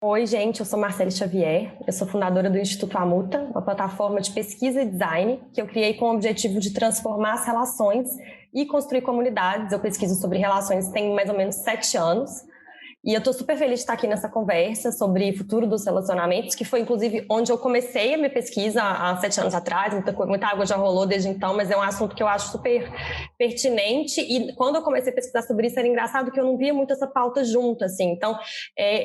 Oi, gente, eu sou Marcele Xavier, eu sou fundadora do Instituto Amuta, uma plataforma de pesquisa e design que eu criei com o objetivo de transformar as relações e construir comunidades. Eu pesquiso sobre relações tem mais ou menos 7 anos. E eu estou super feliz de estar aqui nessa conversa sobre futuro dos relacionamentos, que foi inclusive onde eu comecei a minha pesquisa há 7 anos atrás. Muita água já rolou desde então, mas é um assunto que eu acho super pertinente. E quando eu comecei a pesquisar sobre isso, era engraçado que eu não via muito essa pauta junto, assim. Então,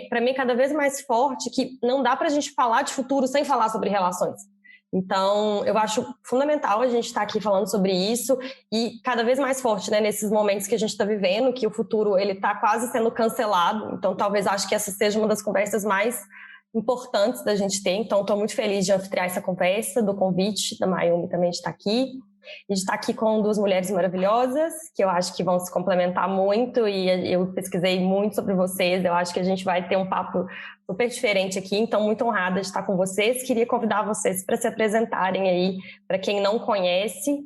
para mim é cada vez mais forte que não dá para a gente falar de futuro sem falar sobre relações. Então, eu acho fundamental a gente estar aqui falando sobre isso e cada vez mais forte, né, nesses momentos que a gente está vivendo, que o futuro ele está quase sendo cancelado. Então, talvez acho que essa seja uma das conversas mais importantes da gente ter. Então, estou muito feliz de anfitriar essa conversa, do convite da Mayumi também de estar aqui. E de estar aqui com 2 mulheres maravilhosas, que eu acho que vão se complementar muito, e eu pesquisei muito sobre vocês, eu acho que a gente vai ter um papo super diferente aqui, então muito honrada de estar com vocês. Queria convidar vocês para se apresentarem aí, para quem não conhece,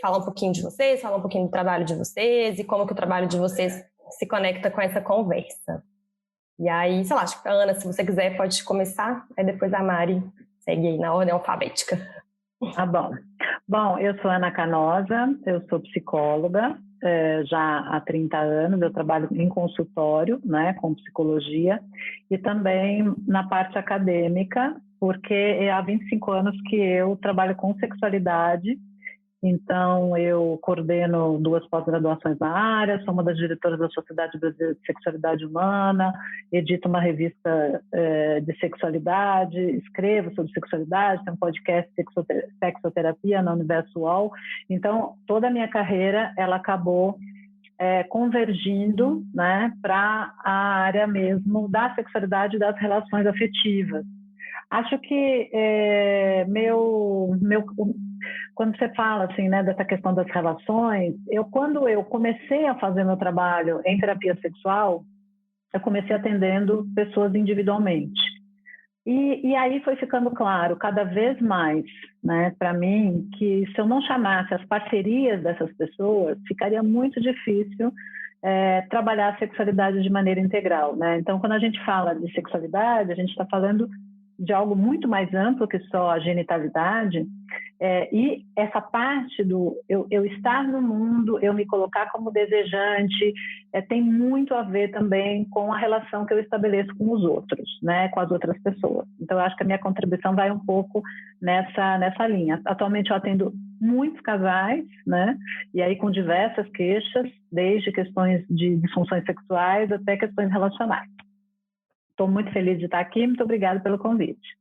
falar um pouquinho de vocês, falar um pouquinho do trabalho de vocês e como que o trabalho de vocês se conecta com essa conversa. E aí, sei lá, acho que a Ana, se você quiser, pode começar, aí depois a Mari segue aí na ordem alfabética. Tá bom. Bom, eu sou Ana Canosa, eu sou psicóloga, já há 30 anos, eu trabalho em consultório, né, com psicologia, e também na parte acadêmica, porque há 25 anos que eu trabalho com sexualidade. Então, eu coordeno 2 pós-graduações na área, sou uma das diretoras da Sociedade Brasileira de Sexualidade Humana, edito uma revista de sexualidade, escrevo sobre sexualidade, tenho um podcast Sexoterapia na Universo UOL. Então, toda a minha carreira, ela acabou convergindo, né, para a área mesmo da sexualidade e das relações afetivas. Acho que quando você fala assim, né, dessa questão das relações, quando eu comecei a fazer meu trabalho em terapia sexual, eu comecei atendendo pessoas individualmente. E aí foi ficando claro, cada vez mais, né, para mim, que se eu não chamasse as parcerias dessas pessoas, ficaria muito difícil trabalhar a sexualidade de maneira integral, né? Então, quando a gente fala de sexualidade, a gente está falando de algo muito mais amplo que só a genitalidade, e essa parte do eu estar no mundo, eu me colocar como desejante, tem muito a ver também com a relação que eu estabeleço com os outros, né, com as outras pessoas. Então, eu acho que a minha contribuição vai um pouco nessa linha. Atualmente, eu atendo muitos casais, né, e aí com diversas queixas, desde questões de disfunções sexuais até questões relacionais. Estou muito feliz de estar aqui, muito obrigada pelo convite.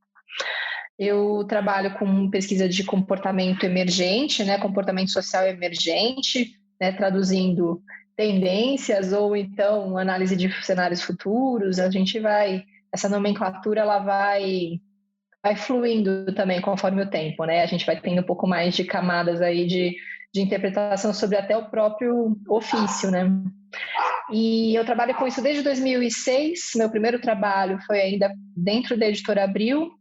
Eu trabalho com pesquisa de comportamento emergente, né, comportamento social emergente, né, traduzindo tendências ou então análise de cenários futuros. Essa nomenclatura ela vai fluindo também conforme o tempo, né? A gente vai tendo um pouco mais de camadas aí de interpretação sobre até o próprio ofício, né? E eu trabalho com isso desde 2006. Meu primeiro trabalho foi ainda dentro da Editora Abril,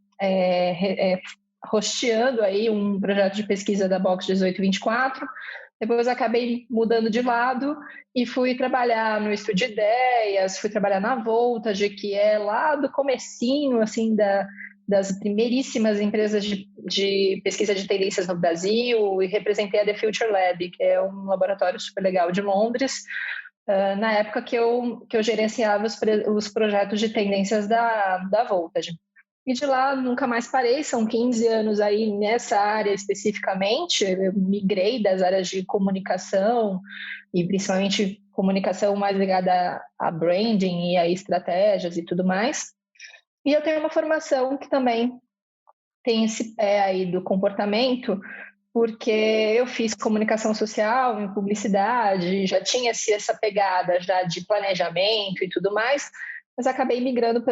hosteando aí um projeto de pesquisa da Box 1824. Depois acabei mudando de lado e fui trabalhar no Estúdio Ideias, fui trabalhar na Voltage, que é lá do comecinho, assim, das primeiríssimas empresas de pesquisa de tendências no Brasil, e representei a The Future Lab, que é um laboratório super legal de Londres, na época que eu gerenciava os projetos de tendências da Voltage. E de lá nunca mais parei, são 15 anos aí nessa área especificamente. Eu migrei das áreas de comunicação, e principalmente comunicação mais ligada a branding e a estratégias e tudo mais. E eu tenho uma formação que também tem esse pé aí do comportamento, porque eu fiz comunicação social em publicidade, já tinha essa pegada já de planejamento e tudo mais, mas acabei migrando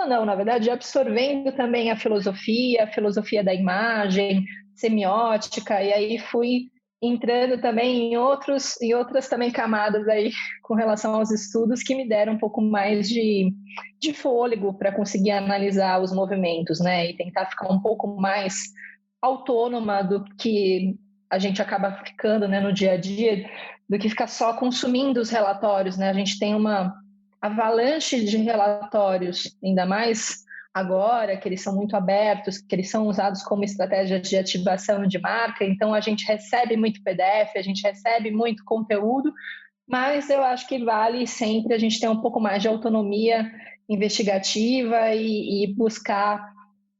não, na verdade, absorvendo também a filosofia da imagem, semiótica, e aí fui entrando também em outras também camadas aí com relação aos estudos que me deram um pouco mais de fôlego para conseguir analisar os movimentos, né, e tentar ficar um pouco mais autônoma do que a gente acaba ficando, né, no dia a dia, do que ficar só consumindo os relatórios, né? A gente tem uma avalanche de relatórios, ainda mais agora, que eles são muito abertos, que eles são usados como estratégia de ativação de marca, então a gente recebe muito PDF, a gente recebe muito conteúdo, mas eu acho que vale sempre a gente ter um pouco mais de autonomia investigativa e buscar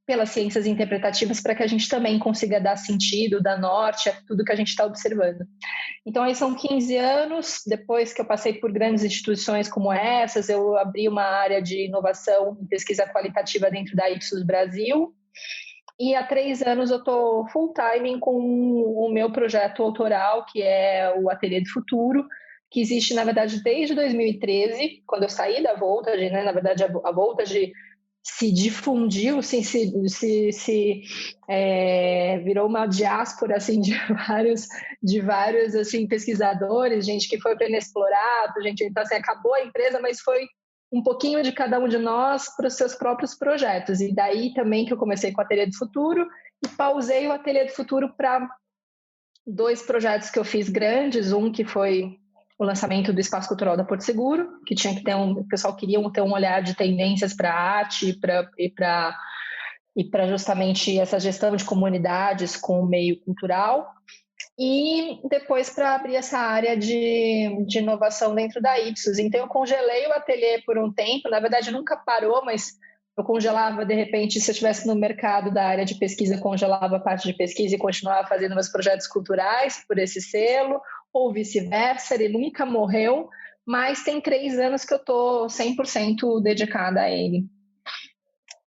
pelas ciências interpretativas para que a gente também consiga dar sentido, dar norte a tudo que a gente está observando. Então, aí são 15 anos, depois que eu passei por grandes instituições como essas, eu abri uma área de inovação e pesquisa qualitativa dentro da Ipsos Brasil, e há 3 anos eu estou full time com o meu projeto autoral, que é o Ateliê do Futuro, que existe, na verdade, desde 2013, quando eu saí da Voltage, né? Na verdade, a Voltage se difundiu, virou uma diáspora assim, de vários assim, pesquisadores, gente que foi para inexplorado, gente, então assim, acabou a empresa, mas foi um pouquinho de cada um de nós para os seus próprios projetos. E daí também que eu comecei com o Ateliê do Futuro e pausei o Ateliê do Futuro para 2 projetos que eu fiz grandes, um que foi o lançamento do Espaço Cultural da Porto Seguro, que tinha que ter o pessoal queria ter um olhar de tendências para a arte e para justamente essa gestão de comunidades com o meio cultural, e depois para abrir essa área de inovação dentro da Ipsos. Então eu congelei o ateliê por um tempo, na verdade nunca parou, mas eu congelava, de repente, se eu estivesse no mercado da área de pesquisa, congelava a parte de pesquisa e continuava fazendo meus projetos culturais por esse selo, ou vice-versa, ele nunca morreu, mas tem 3 anos que eu estou 100% dedicada a ele.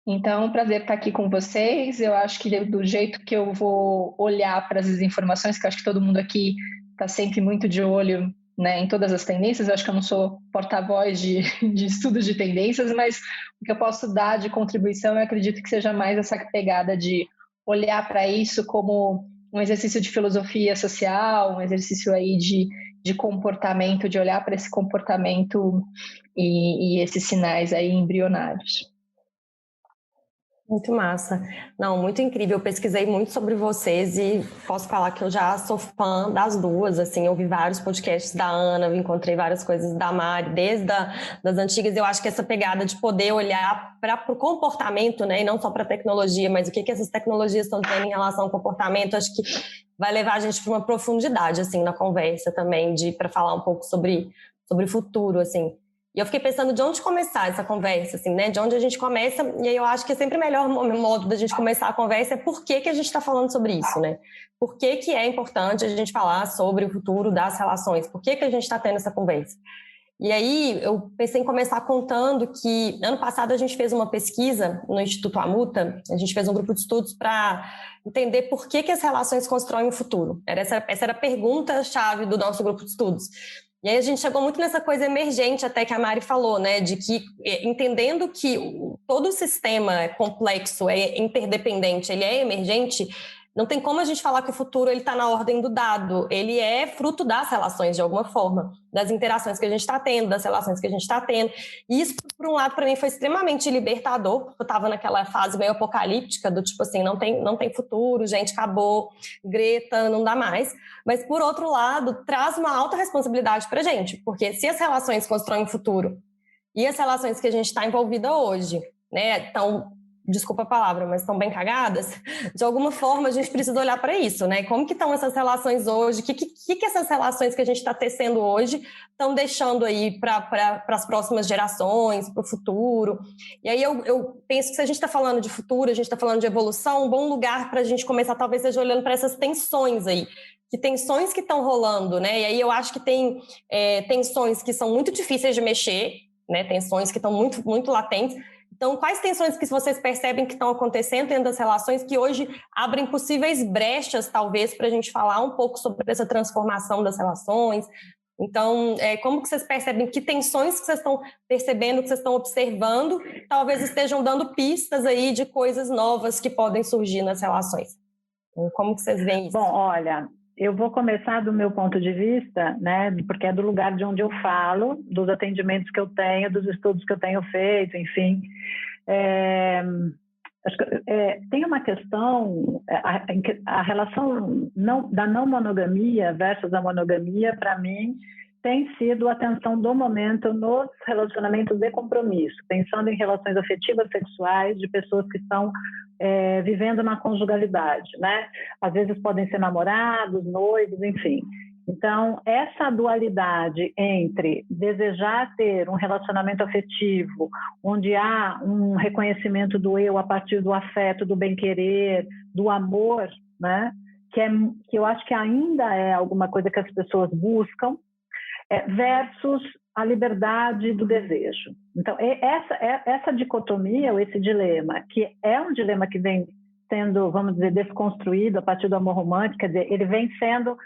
Então, é um prazer estar aqui com vocês. Eu acho que do jeito que eu vou olhar para as informações, que eu acho que todo mundo aqui está sempre muito de olho, né, em todas as tendências, eu acho que eu não sou porta-voz de estudos de tendências, mas o que eu posso dar de contribuição, eu acredito que seja mais essa pegada de olhar para isso como um exercício de filosofia social, um exercício aí de comportamento, de olhar para esse comportamento e esses sinais aí embrionários. Muito massa. Não, muito incrível. Eu pesquisei muito sobre vocês e posso falar que eu já sou fã das duas, assim, eu vi vários podcasts da Ana, eu encontrei várias coisas da Mari, desde das antigas. Eu acho que essa pegada de poder olhar para o comportamento, né, e não só para a tecnologia, mas o que essas tecnologias estão tendo em relação ao comportamento, acho que vai levar a gente para uma profundidade, assim, na conversa também, para falar um pouco sobre o futuro, assim. E eu fiquei pensando de onde começar essa conversa, assim, né? De onde a gente começa, e aí eu acho que é sempre o melhor modo da gente começar a conversa é por que a gente está falando sobre isso, né? Por que é importante a gente falar sobre o futuro das relações? Por que a gente está tendo essa conversa? E aí eu pensei em começar contando que ano passado a gente fez uma pesquisa no Instituto Amuta, a gente fez um grupo de estudos para entender por que as relações constroem o futuro. Essa era a pergunta-chave do nosso grupo de estudos. E aí a gente chegou muito nessa coisa emergente até que a Mari falou, né, de que entendendo que todo o sistema complexo é interdependente, ele é emergente, não tem como a gente falar que o futuro está na ordem do dado, ele é fruto das relações de alguma forma, das interações que a gente está tendo, das relações que a gente está tendo. E isso, por um lado, para mim foi extremamente libertador, porque eu estava naquela fase meio apocalíptica do tipo assim, não tem futuro, gente, acabou, Greta, não dá mais. Mas, por outro lado, traz uma alta responsabilidade para a gente, porque se as relações constroem o futuro e as relações que a gente está envolvida hoje, né, estão, desculpa a palavra, mas estão bem cagadas, de alguma forma a gente precisa olhar para isso, né? Como que estão essas relações hoje? O que essas relações que a gente está tecendo hoje estão deixando aí para as próximas gerações, para o futuro? E aí eu penso que se a gente está falando de futuro, a gente está falando de evolução, um bom lugar para a gente começar talvez seja olhando para essas tensões aí, que tensões que estão rolando, né? E aí eu acho que tem tensões que são muito difíceis de mexer, né? Tensões que estão muito, muito latentes. Então, quais tensões que vocês percebem que estão acontecendo dentro das relações que hoje abrem possíveis brechas, talvez, para a gente falar um pouco sobre essa transformação das relações? Então, como que vocês percebem, que tensões que vocês estão percebendo, que vocês estão observando, talvez estejam dando pistas aí de coisas novas que podem surgir nas relações? Como que vocês veem isso? Bom, olha, eu vou começar do meu ponto de vista, né, porque é do lugar de onde eu falo, dos atendimentos que eu tenho, dos estudos que eu tenho feito, enfim. tem uma questão, a relação da não monogamia versus a monogamia, para mim, tem sido a tensão do momento nos relacionamentos de compromisso, pensando em relações afetivas sexuais de pessoas que estão vivendo na conjugalidade, né? Às vezes podem ser namorados, noivos, enfim. Então, essa dualidade entre desejar ter um relacionamento afetivo, onde há um reconhecimento do eu a partir do afeto, do bem-querer, do amor, né? Que eu acho que ainda é alguma coisa que as pessoas buscam, versus a liberdade do desejo. Então, essa dicotomia, ou esse dilema, que é um dilema que vem sendo, vamos dizer, desconstruído a partir do amor romântico, quer dizer, ele vem sendo...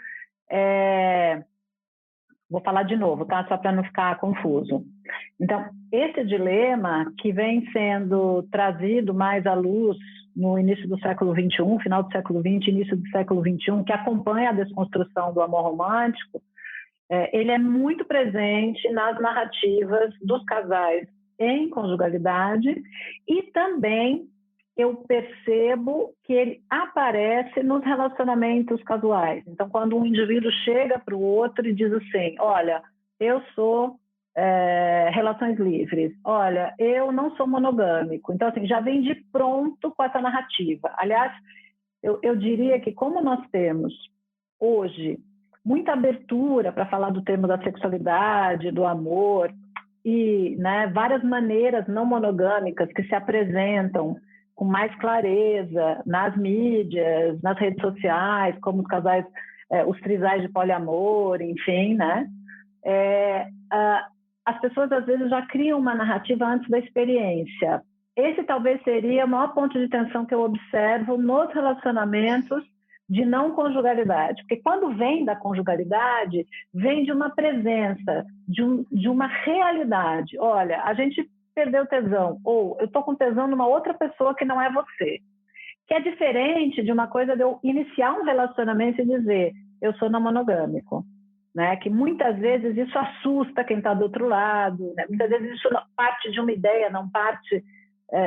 vou falar de novo, tá? Só para não ficar confuso. Então, esse dilema que vem sendo trazido mais à luz no início do século XXI, final do século XX, início do século XXI, que acompanha a desconstrução do amor romântico, ele é muito presente nas narrativas dos casais em conjugalidade e também eu percebo que ele aparece nos relacionamentos casuais. Então, quando um indivíduo chega para o outro e diz assim, olha, eu sou relações livres, olha, eu não sou monogâmico. Então, assim, já vem de pronto com essa narrativa. Aliás, eu diria que como nós temos hoje muita abertura para falar do tema da sexualidade, do amor, e, né, várias maneiras não monogâmicas que se apresentam com mais clareza nas mídias, nas redes sociais, como os casais, os trisais de poliamor, enfim, né? As pessoas às vezes já criam uma narrativa antes da experiência. Esse talvez seria o maior ponto de tensão que eu observo nos relacionamentos de não conjugalidade, porque quando vem da conjugalidade, vem de uma presença, de uma realidade. Olha, a gente perdeu tesão, ou eu estou com tesão numa outra pessoa que não é você. Que é diferente de uma coisa de eu iniciar um relacionamento e dizer, eu sou não monogâmico. Né? Que muitas vezes isso assusta quem está do outro lado, né? Muitas vezes isso parte de uma ideia, não parte,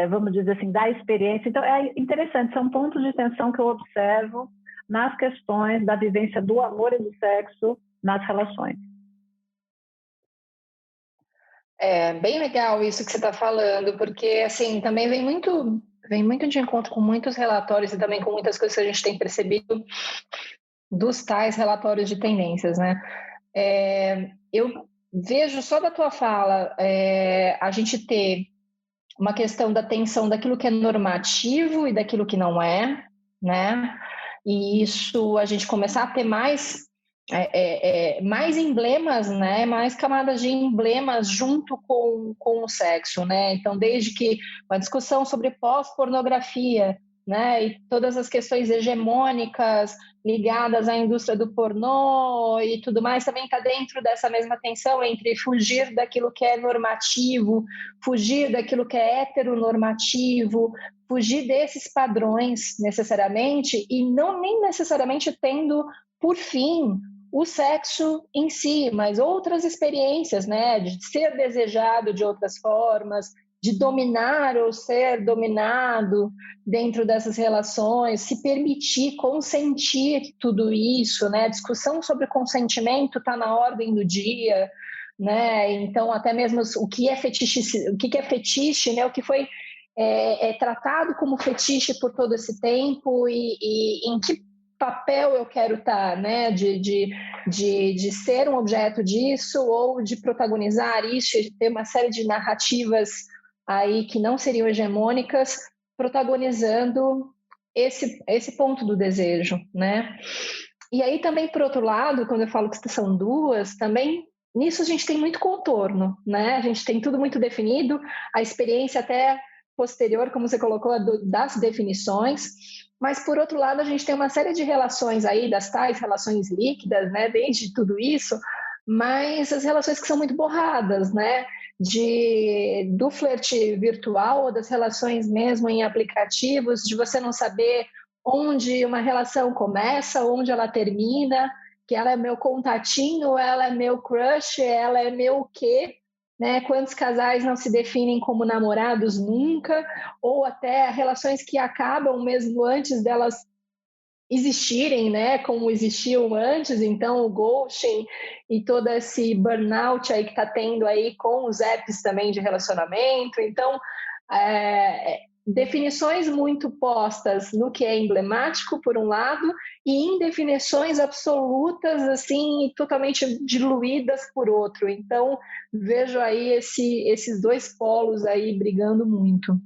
vamos dizer assim, da experiência. Então, é interessante, são pontos de tensão que eu observo nas questões da vivência do amor e do sexo nas relações. É bem legal isso que você está falando, porque assim também vem muito de encontro com muitos relatórios e também com muitas coisas que a gente tem percebido dos tais relatórios de tendências, né? Eu vejo só da tua fala a gente ter uma questão da tensão daquilo que é normativo e daquilo que não é, né? E isso a gente começar a ter mais emblemas, né? Mais camadas de emblemas junto com o sexo, né? Então, desde que uma discussão sobre pós-pornografia, né? E todas as questões hegemônicas ligadas à indústria do pornô e tudo mais também está dentro dessa mesma tensão entre fugir daquilo que é normativo, fugir daquilo que é heteronormativo, fugir desses padrões necessariamente e não nem necessariamente tendo por fim o sexo em si, mas outras experiências, né, de ser desejado de outras formas, de dominar ou ser dominado dentro dessas relações, se permitir, consentir tudo isso, né? A discussão sobre consentimento está na ordem do dia, né? Então, até mesmo o que é fetiche, né? O que foi tratado como fetiche por todo esse tempo e em que papel eu quero estar, né? De ser um objeto disso ou de protagonizar isso, de ter uma série de narrativas aí que não seriam hegemônicas, protagonizando esse ponto do desejo, né? E aí também, por outro lado, quando eu falo que são duas, também nisso a gente tem muito contorno, né? A gente tem tudo muito definido, a experiência até posterior, como você colocou, das definições, mas por outro lado a gente tem uma série de relações aí, das tais relações líquidas, né? Desde tudo isso, mas as relações que são muito borradas, né? Do flerte virtual ou das relações mesmo em aplicativos, de você não saber onde uma relação começa, onde ela termina, que ela é meu contatinho, ela é meu crush, ela é meu quê, né? Quantos casais não se definem como namorados nunca, ou até relações que acabam mesmo antes delas existirem, né, como existiam antes. Então o ghosting e todo esse burnout aí que está tendo aí com os apps também de relacionamento. Então, definições muito postas no que é emblemático, por um lado, e indefinições absolutas, assim, totalmente diluídas por outro. Então, vejo aí esses dois polos aí brigando muito.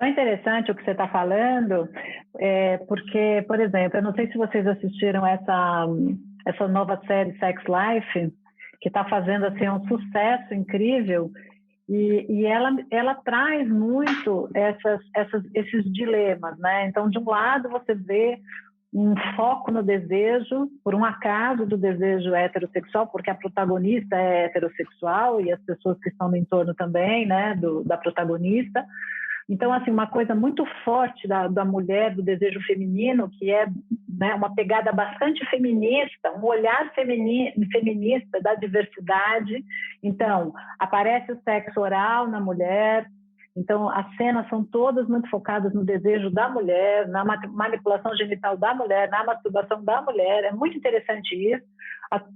É interessante o que você está falando, porque, por exemplo, eu não sei se vocês assistiram essa nova série Sex Life, que está fazendo assim, um sucesso incrível, e ela traz muito esses dilemas, né? Então, de um lado, você vê um foco no desejo, por um acaso do desejo heterossexual, porque a protagonista é heterossexual e as pessoas que estão no entorno também, né, da protagonista. Então, assim, uma coisa muito forte da mulher, do desejo feminino, que é, né, uma pegada bastante feminista, um olhar feminista da diversidade. Então, aparece o sexo oral na mulher. Então, as cenas são todas muito focadas no desejo da mulher, na manipulação genital da mulher, na masturbação da mulher. É muito interessante isso.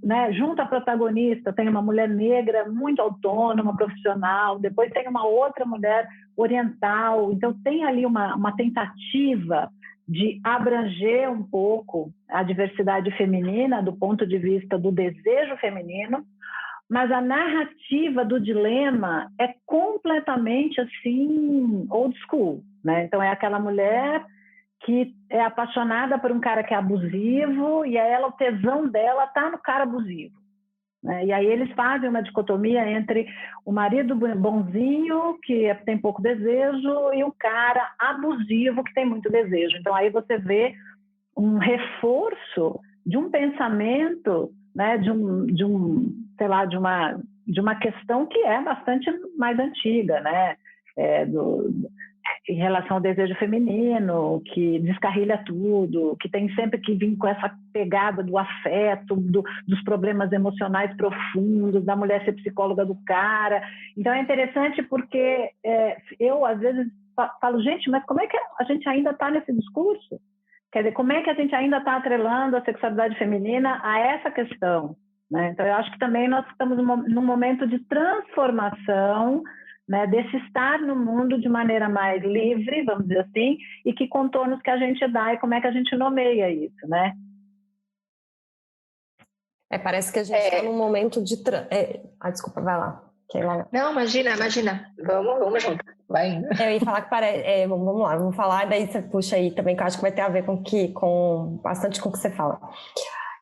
Né? Junto à protagonista tem uma mulher negra muito autônoma, profissional. Depois tem uma outra mulher oriental. Então, tem ali uma tentativa de abranger um pouco a diversidade feminina do ponto de vista do desejo feminino, mas a narrativa do dilema é completamente assim old school, né? Então é aquela mulher que é apaixonada por um cara que é abusivo e o tesão dela está no cara abusivo, né? E aí eles fazem uma dicotomia entre o marido bonzinho, que tem pouco desejo, e o cara abusivo, que tem muito desejo. Então aí você vê um reforço de um pensamento, né, de uma questão que é bastante mais antiga, né, em relação ao desejo feminino, que descarrilha tudo, que tem sempre que vir com essa pegada do afeto, dos problemas emocionais profundos, da mulher ser psicóloga do cara. Então é interessante porque eu às vezes falo, gente, mas como é que a gente ainda está nesse discurso? Quer dizer, como é que a gente ainda está atrelando a sexualidade feminina a essa questão, né? Então, eu acho que também nós estamos num momento de transformação, né, desse estar no mundo de maneira mais livre, vamos dizer assim, e que contornos que a gente dá e como é que a gente nomeia isso, né? Parece que a gente está num momento de... desculpa, vai lá. Não, imagina. Vamos junto. Vai. Eu ia falar que vamos lá, vamos falar, daí você puxa aí também, que eu acho que vai ter a ver bastante com o que você fala.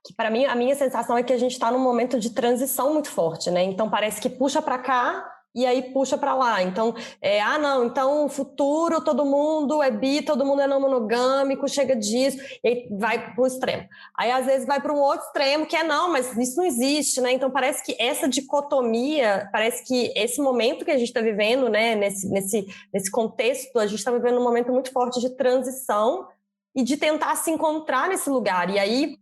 Que para mim, a minha sensação é que a gente está num momento de transição muito forte, né? Então parece que puxa para cá e aí puxa para lá. Então, então o futuro, todo mundo é bi, todo mundo é não monogâmico, chega disso, e aí vai para o extremo. Aí às vezes vai para um outro extremo, que não, mas isso não existe, né? Então parece que essa dicotomia, parece que esse momento que a gente está vivendo, né, nesse contexto, a gente está vivendo um momento muito forte de transição e de tentar se encontrar nesse lugar. E aí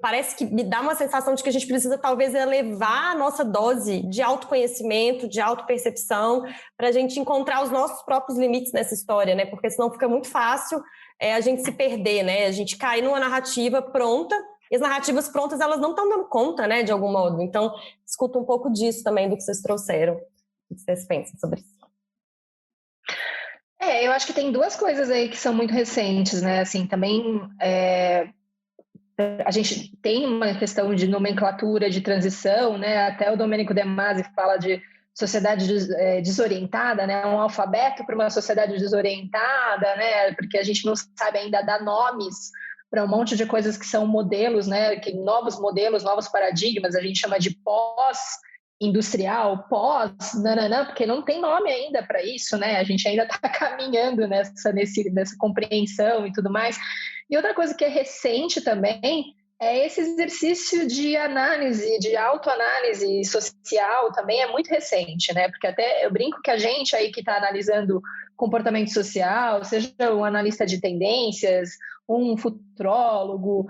parece que me dá uma sensação de que a gente precisa talvez elevar a nossa dose de autoconhecimento, de autopercepção, para a gente encontrar os nossos próprios limites nessa história, né? Porque senão fica muito fácil a gente se perder, né? A gente cair numa narrativa pronta, e as narrativas prontas, elas não estão dando conta, né? De algum modo. Então, escuta um pouco disso também, do que vocês trouxeram. O que vocês pensam sobre isso? Eu acho que tem duas coisas aí que são muito recentes, né? Assim, também... a gente tem uma questão de nomenclatura, de transição, né? Até o Domenico De Masi fala de sociedade desorientada, né? Um alfabeto para uma sociedade desorientada, né? Porque a gente não sabe ainda dar nomes para um monte de coisas que são modelos, né? Que novos modelos, novos paradigmas, a gente chama de pós-industrial, porque não tem nome ainda para isso, né? A gente ainda está caminhando nessa compreensão e tudo mais. E outra coisa que é recente também esse exercício de análise, de autoanálise social também é muito recente, né? Porque até eu brinco que a gente aí que está analisando comportamento social, seja um analista de tendências, um futurólogo,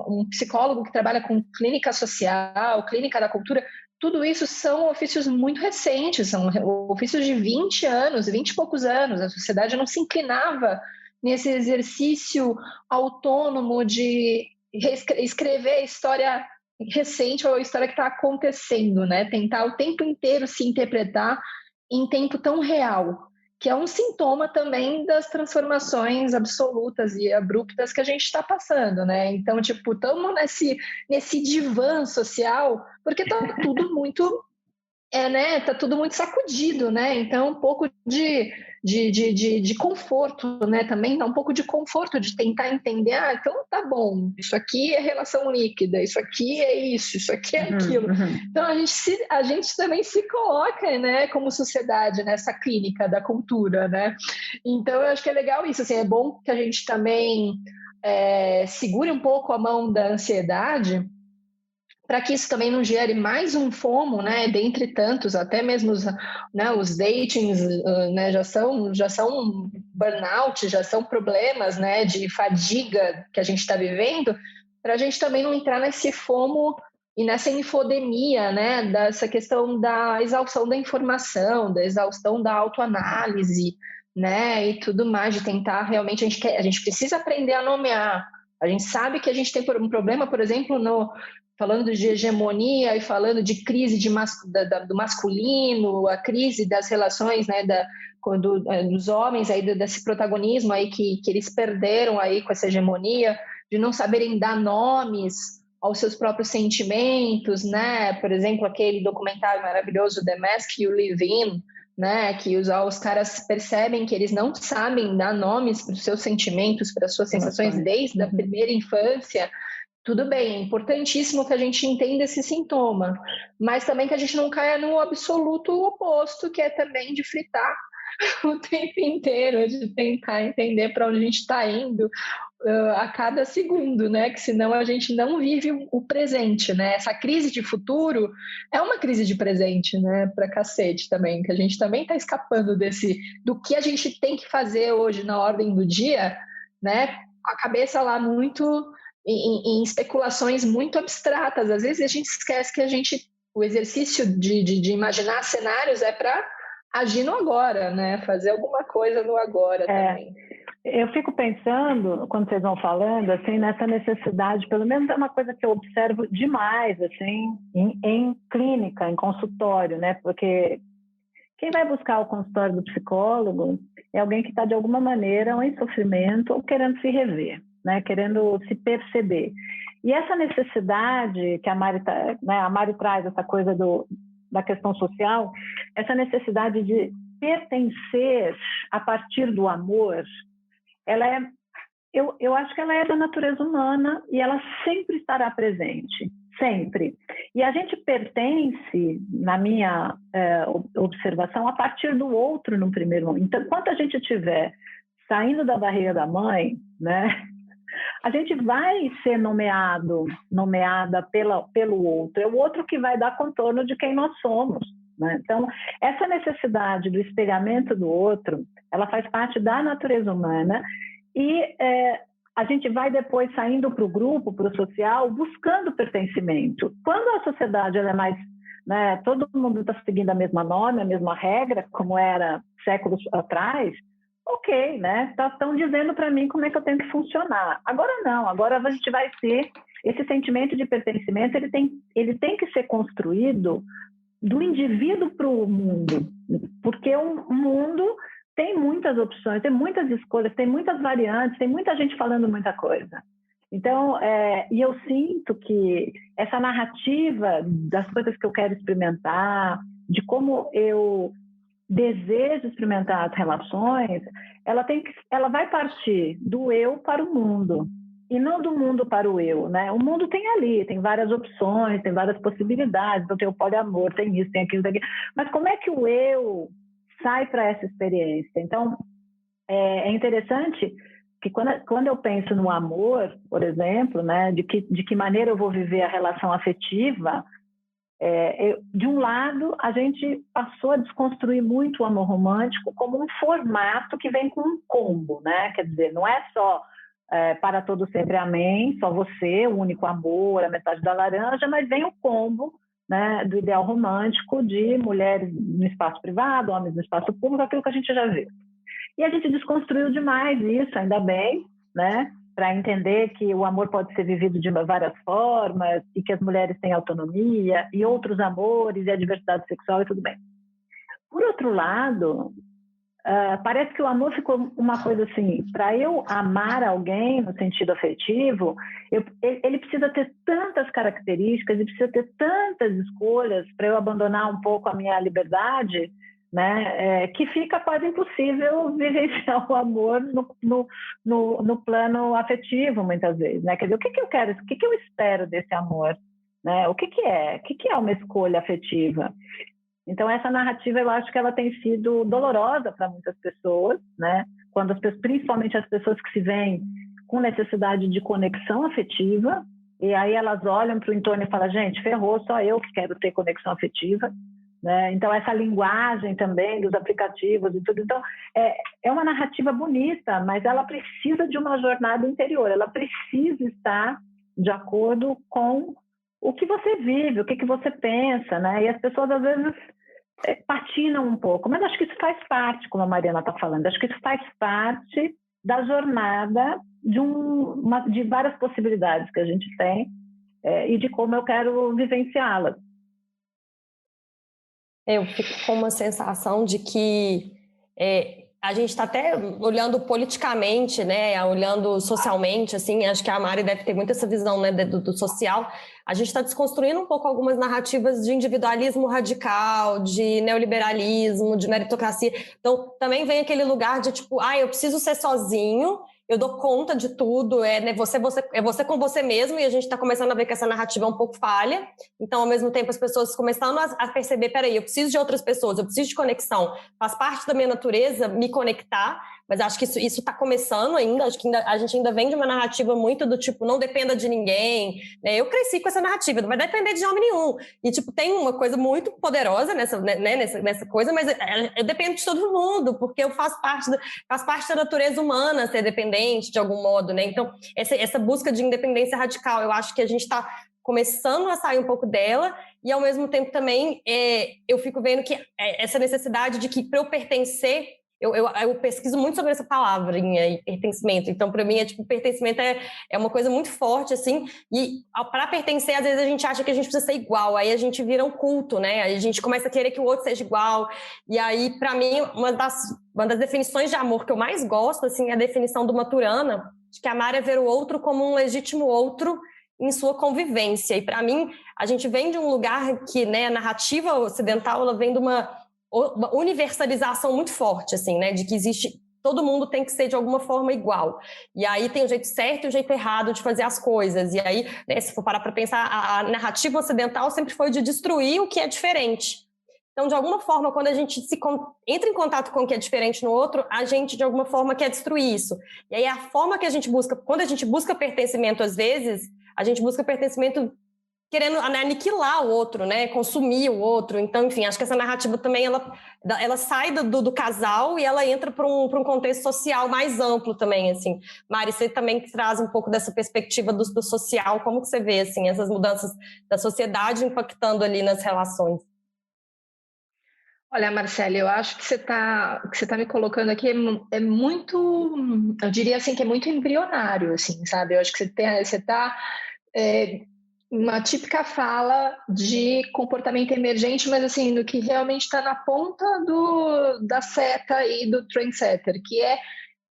um psicólogo que trabalha com clínica social, clínica da cultura, tudo isso são ofícios muito recentes, são ofícios de 20 anos, 20 e poucos anos. A sociedade não se inclinava nesse exercício autônomo de escrever a história recente ou a história que está acontecendo, né? Tentar o tempo inteiro se interpretar em tempo tão real, que é um sintoma também das transformações absolutas e abruptas que a gente está passando, né? Então, tipo, estamos nesse divã social, porque está tudo muito... né? Tá tudo muito sacudido, né? Então, um pouco de conforto, né? Também dá um pouco de conforto de tentar entender, então tá bom, isso aqui é relação líquida, isso aqui é isso aqui é aquilo. Então, a gente também se coloca, né, como sociedade, nessa clínica da cultura, né? Então, eu acho que é legal isso, assim, é bom que a gente também segure um pouco a mão da ansiedade, para que isso também não gere mais um FOMO, né, dentre tantos, até mesmo os datings, né, já são burnout, já são problemas, né, de fadiga que a gente está vivendo, para a gente também não entrar nesse FOMO e nessa infodemia, né, dessa questão da exaustão da informação, da exaustão da autoanálise, né, e tudo mais, de tentar realmente, a gente precisa aprender a nomear. A gente sabe que a gente tem um problema, por exemplo, falando de hegemonia e falando de crise do masculino, a crise das relações, né, dos homens, aí, desse protagonismo aí que eles perderam aí com essa hegemonia, de não saberem dar nomes aos seus próprios sentimentos, né? Por exemplo, aquele documentário maravilhoso The Mask You Live In, né? Que os caras percebem que eles não sabem dar nomes para os seus sentimentos, para as suas sensações desde a primeira infância. Tudo bem, é importantíssimo que a gente entenda esse sintoma, mas também que a gente não caia no absoluto oposto, que é também de fritar o tempo inteiro, de tentar entender para onde a gente está indo a cada segundo, né? Que senão a gente não vive o presente, né? Essa crise de futuro é uma crise de presente, né? Para cacete também, que a gente também está escapando do que a gente tem que fazer hoje na ordem do dia, né? Com a cabeça lá muito em especulações muito abstratas. Às vezes a gente esquece que o exercício de imaginar cenários é para agir no agora, né? Fazer alguma coisa no agora também. Eu fico pensando, quando vocês vão falando, assim, nessa necessidade, pelo menos é uma coisa que eu observo demais, assim, em clínica, em consultório, né? Porque quem vai buscar o consultório do psicólogo é alguém que está, de alguma maneira, ou em sofrimento ou querendo se rever, né? Querendo se perceber. E essa necessidade que a Mari traz, essa coisa da questão social, essa necessidade de pertencer a partir do amor, eu acho que ela é da natureza humana e ela sempre estará presente, sempre. E a gente pertence, na minha observação, a partir do outro no primeiro momento. Então, enquanto a gente estiver saindo da barriga da mãe, né, a gente vai ser nomeada pelo outro. É o outro que vai dar contorno de quem nós somos, né? Então, essa necessidade do espelhamento do outro, ela faz parte da natureza humana e a gente vai depois saindo para o grupo, para o social, buscando pertencimento. Quando a sociedade ela é mais, né, todo mundo está seguindo a mesma norma, a mesma regra, como era séculos atrás, ok, né? Estão dizendo para mim como é que eu tenho que funcionar. Agora não, agora a gente vai ter esse sentimento de pertencimento, ele tem que ser construído do indivíduo para o mundo, porque o mundo tem muitas opções, tem muitas escolhas, tem muitas variantes, tem muita gente falando muita coisa. Então, e eu sinto que essa narrativa das coisas que eu quero experimentar, de como eu desejo experimentar as relações, ela vai partir do eu para o mundo e não do mundo para o eu, né? O mundo tem várias opções, tem várias possibilidades, então tem o poliamor, tem isso, tem aquilo, tem aquilo. Mas como é que o eu sai para essa experiência? Então, é interessante que quando eu penso no amor, por exemplo, né, de que maneira eu vou viver a relação afetiva, de um lado, a gente passou a desconstruir muito o amor romântico como um formato que vem com um combo, né? Quer dizer, não é só para todo sempre amém, só você, o único amor, a metade da laranja, mas vem o combo, né, do ideal romântico de mulheres no espaço privado, homens no espaço público, aquilo que a gente já viu. E a gente desconstruiu demais isso, ainda bem, né? Para entender que o amor pode ser vivido de várias formas e que as mulheres têm autonomia e outros amores e a diversidade sexual e tudo bem. Por outro lado, parece que o amor ficou uma coisa assim, para eu amar alguém no sentido afetivo, ele precisa ter tantas características, ele precisa ter tantas escolhas para eu abandonar um pouco a minha liberdade, né, que fica quase impossível vivenciar o amor no plano afetivo, muitas vezes, né? Quer dizer, o que eu quero, o que eu espero desse amor, né? O que é uma escolha afetiva? Então, essa narrativa, eu acho que ela tem sido dolorosa para muitas pessoas, né? Principalmente as pessoas que se veem com necessidade de conexão afetiva, e aí elas olham para o entorno e falam, gente, ferrou, só eu que quero ter conexão afetiva, né? Então, essa linguagem também dos aplicativos e tudo. Então, é uma narrativa bonita, mas ela precisa de uma jornada interior, ela precisa estar de acordo com o que você vive, o que você pensa, né? E as pessoas, às vezes, patinam um pouco, mas acho que isso faz parte, como a Mariana está falando, acho que isso faz parte da jornada de várias possibilidades que a gente tem e de como eu quero vivenciá-las. Eu fico com uma sensação de que a gente está até olhando politicamente, né, olhando socialmente, assim, acho que a Mari deve ter muito essa visão, né, do social. A gente está desconstruindo um pouco algumas narrativas de individualismo radical, de neoliberalismo, de meritocracia. Então, também vem aquele lugar de tipo, eu preciso ser sozinho, eu dou conta de tudo, né, você com você mesmo, e a gente está começando a ver que essa narrativa é um pouco falha. Então, ao mesmo tempo, as pessoas começando a perceber, peraí, eu preciso de outras pessoas, eu preciso de conexão, faz parte da minha natureza me conectar, mas acho que isso está começando ainda, acho que a gente ainda vem de uma narrativa muito do tipo, não dependa de ninguém, né? Eu cresci com essa narrativa, não vai depender de homem nenhum, e tipo, tem uma coisa muito poderosa nessa coisa, mas eu dependo de todo mundo, porque eu faz parte da natureza humana ser dependente de algum modo, né? Então, essa busca de independência radical, eu acho que a gente está começando a sair um pouco dela, e ao mesmo tempo também eu fico vendo que essa necessidade de que para eu pertencer, eu pesquiso muito sobre essa palavrinha, pertencimento. Então, para mim, pertencimento é uma coisa muito forte, assim, e para pertencer, às vezes a gente acha que a gente precisa ser igual, aí a gente vira um culto, né? Aí a gente começa a querer que o outro seja igual, e aí, para mim, uma das definições de amor que eu mais gosto, assim, é a definição do Maturana, de que amar é ver o outro como um legítimo outro em sua convivência. E, para mim, a gente vem de um lugar que, né, a narrativa ocidental, ela vem de uma universalização muito forte, assim, né, de que todo mundo tem que ser de alguma forma igual, e aí tem o jeito certo e o jeito errado de fazer as coisas, e aí, né, se for parar para pensar, a narrativa ocidental sempre foi de destruir o que é diferente. Então, de alguma forma, quando a gente entra em contato com o que é diferente no outro, a gente, de alguma forma, quer destruir isso. E aí, a forma que a gente busca, quando a gente busca pertencimento, às vezes, a gente busca pertencimento querendo aniquilar o outro, né? Consumir o outro. Então, enfim, acho que essa narrativa também, ela sai do casal e ela entra para um contexto social mais amplo também, assim. Mari, você também traz um pouco dessa perspectiva do social, como que você vê, assim, essas mudanças da sociedade impactando ali nas relações? Olha, Marcela, eu acho que você tá me colocando aqui é muito, eu diria assim, que é muito embrionário, assim, sabe? Eu acho que você está uma típica fala de comportamento emergente, mas assim, no que realmente está na ponta da seta e do trendsetter, que é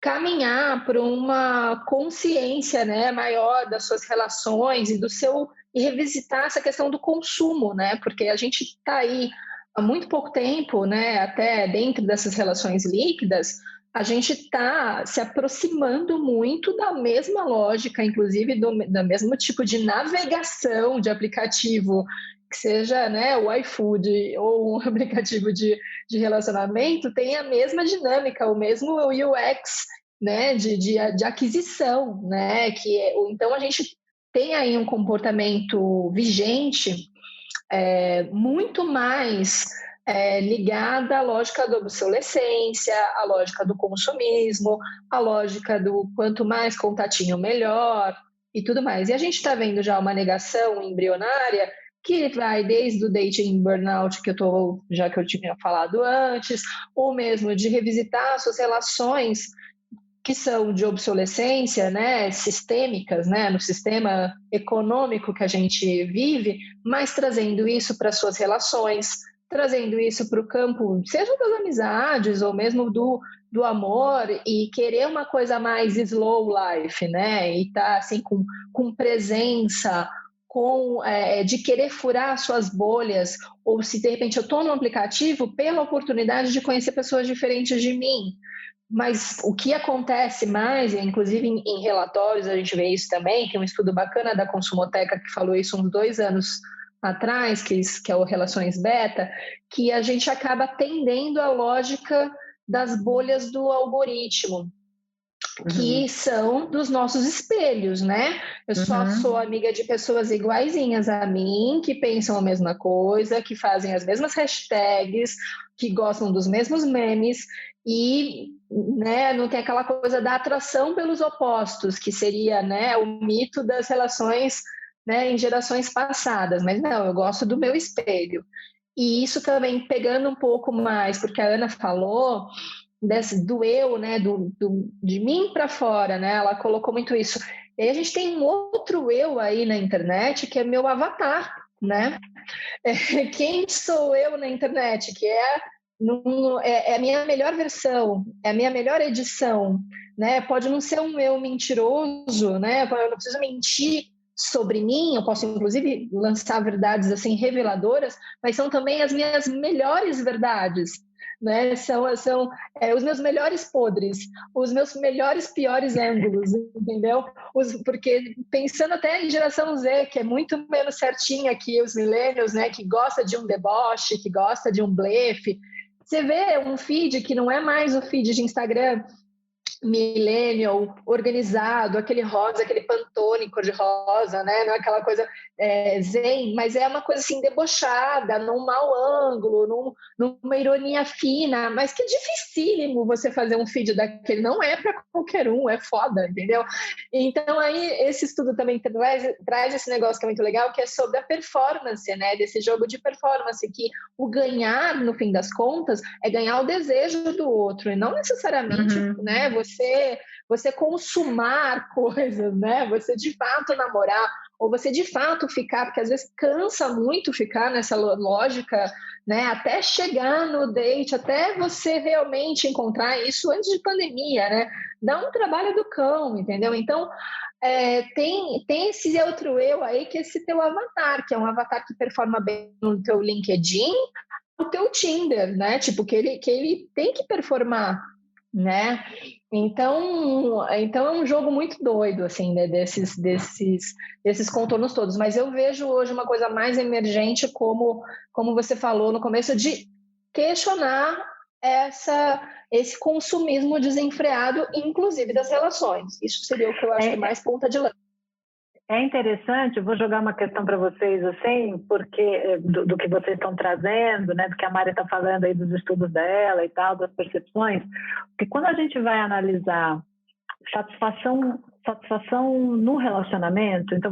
caminhar para uma consciência, né, maior das suas relações e revisitar essa questão do consumo, né? Porque a gente está aí há muito pouco tempo, né, até dentro dessas relações líquidas, a gente está se aproximando muito da mesma lógica, inclusive do mesmo tipo de navegação de aplicativo, que seja, né, o iFood ou um aplicativo de relacionamento, tem a mesma dinâmica, o mesmo UX né, de aquisição, né, então a gente tem aí um comportamento vigente muito mais ligada à lógica da obsolescência, à lógica do consumismo, à lógica do quanto mais contatinho melhor e tudo mais. E a gente está vendo já uma negação embrionária que vai desde o dating burnout, já que eu tinha falado antes, ou mesmo de revisitar suas relações que são de obsolescência, né, sistêmicas, né, no sistema econômico que a gente vive, mas trazendo isso para suas relações, trazendo isso para o campo, seja das amizades ou mesmo do amor, e querer uma coisa mais slow life, né, e tá assim com presença, de querer furar suas bolhas, ou se de repente eu estou no aplicativo pela oportunidade de conhecer pessoas diferentes de mim. Mas o que acontece mais, inclusive em relatórios a gente vê isso também, tem um estudo bacana da Consumoteca que falou isso uns 2 anos atrás, que é o Relações Beta, que a gente acaba tendendo à lógica das bolhas do algoritmo, que são dos nossos espelhos, né? Eu só sou amiga de pessoas iguaizinhas a mim, que pensam a mesma coisa, que fazem as mesmas hashtags, que gostam dos mesmos memes e, né, não tem aquela coisa da atração pelos opostos, que seria, né, o mito das relações, né, em gerações passadas. Mas não, eu gosto do meu espelho. E isso também pegando um pouco mais, porque a Ana falou do eu, né, de mim para fora, né? Ela colocou muito isso. E aí a gente tem um outro eu aí na internet, que é meu avatar, né? Quem sou eu na internet? Que é a minha melhor versão, é a minha melhor edição, né? Pode não ser um eu mentiroso, né? Eu não preciso mentir sobre mim, eu posso inclusive lançar verdades assim reveladoras, mas são também as minhas melhores verdades, né? São os meus melhores podres, os meus melhores piores ângulos, entendeu? Porque pensando até em geração Z, que é muito menos certinha que os millennials, né? Que gosta de um deboche, que gosta de um blefe. Você vê um feed que não é mais o feed de Instagram millennial, organizado, aquele rosa, aquele Pantone cor-de-rosa, né? Não é aquela coisa zen, mas é uma coisa assim debochada, num mau ângulo, numa ironia fina, mas que é dificílimo você fazer um feed daquele, não é para qualquer um, é foda, entendeu? Então aí esse estudo também traz esse negócio que é muito legal, que é sobre a performance, né? Desse jogo de performance, que o ganhar, no fim das contas, é ganhar o desejo do outro, e não necessariamente, né? Você consumar coisas, né? Você de fato namorar, ou você de fato ficar, porque às vezes cansa muito ficar nessa lógica, né? Até chegar no date, até você realmente encontrar isso antes de pandemia, né? Dá um trabalho do cão, entendeu? Então, tem esse outro eu aí, que é esse teu avatar, que é um avatar que performa bem no teu LinkedIn, no teu Tinder, né? Tipo, que ele tem que performar, né? Então é um jogo muito doido, assim, né? Desses contornos todos. Mas eu vejo hoje uma coisa mais emergente, como você falou no começo, de questionar esse consumismo desenfreado, inclusive das relações. Isso seria o que eu acho que mais ponta de lança. É interessante, eu vou jogar uma questão para vocês, assim, porque do que vocês estão trazendo, né, do que a Mari está falando aí dos estudos dela e tal, das percepções, porque quando a gente vai analisar satisfação no relacionamento, então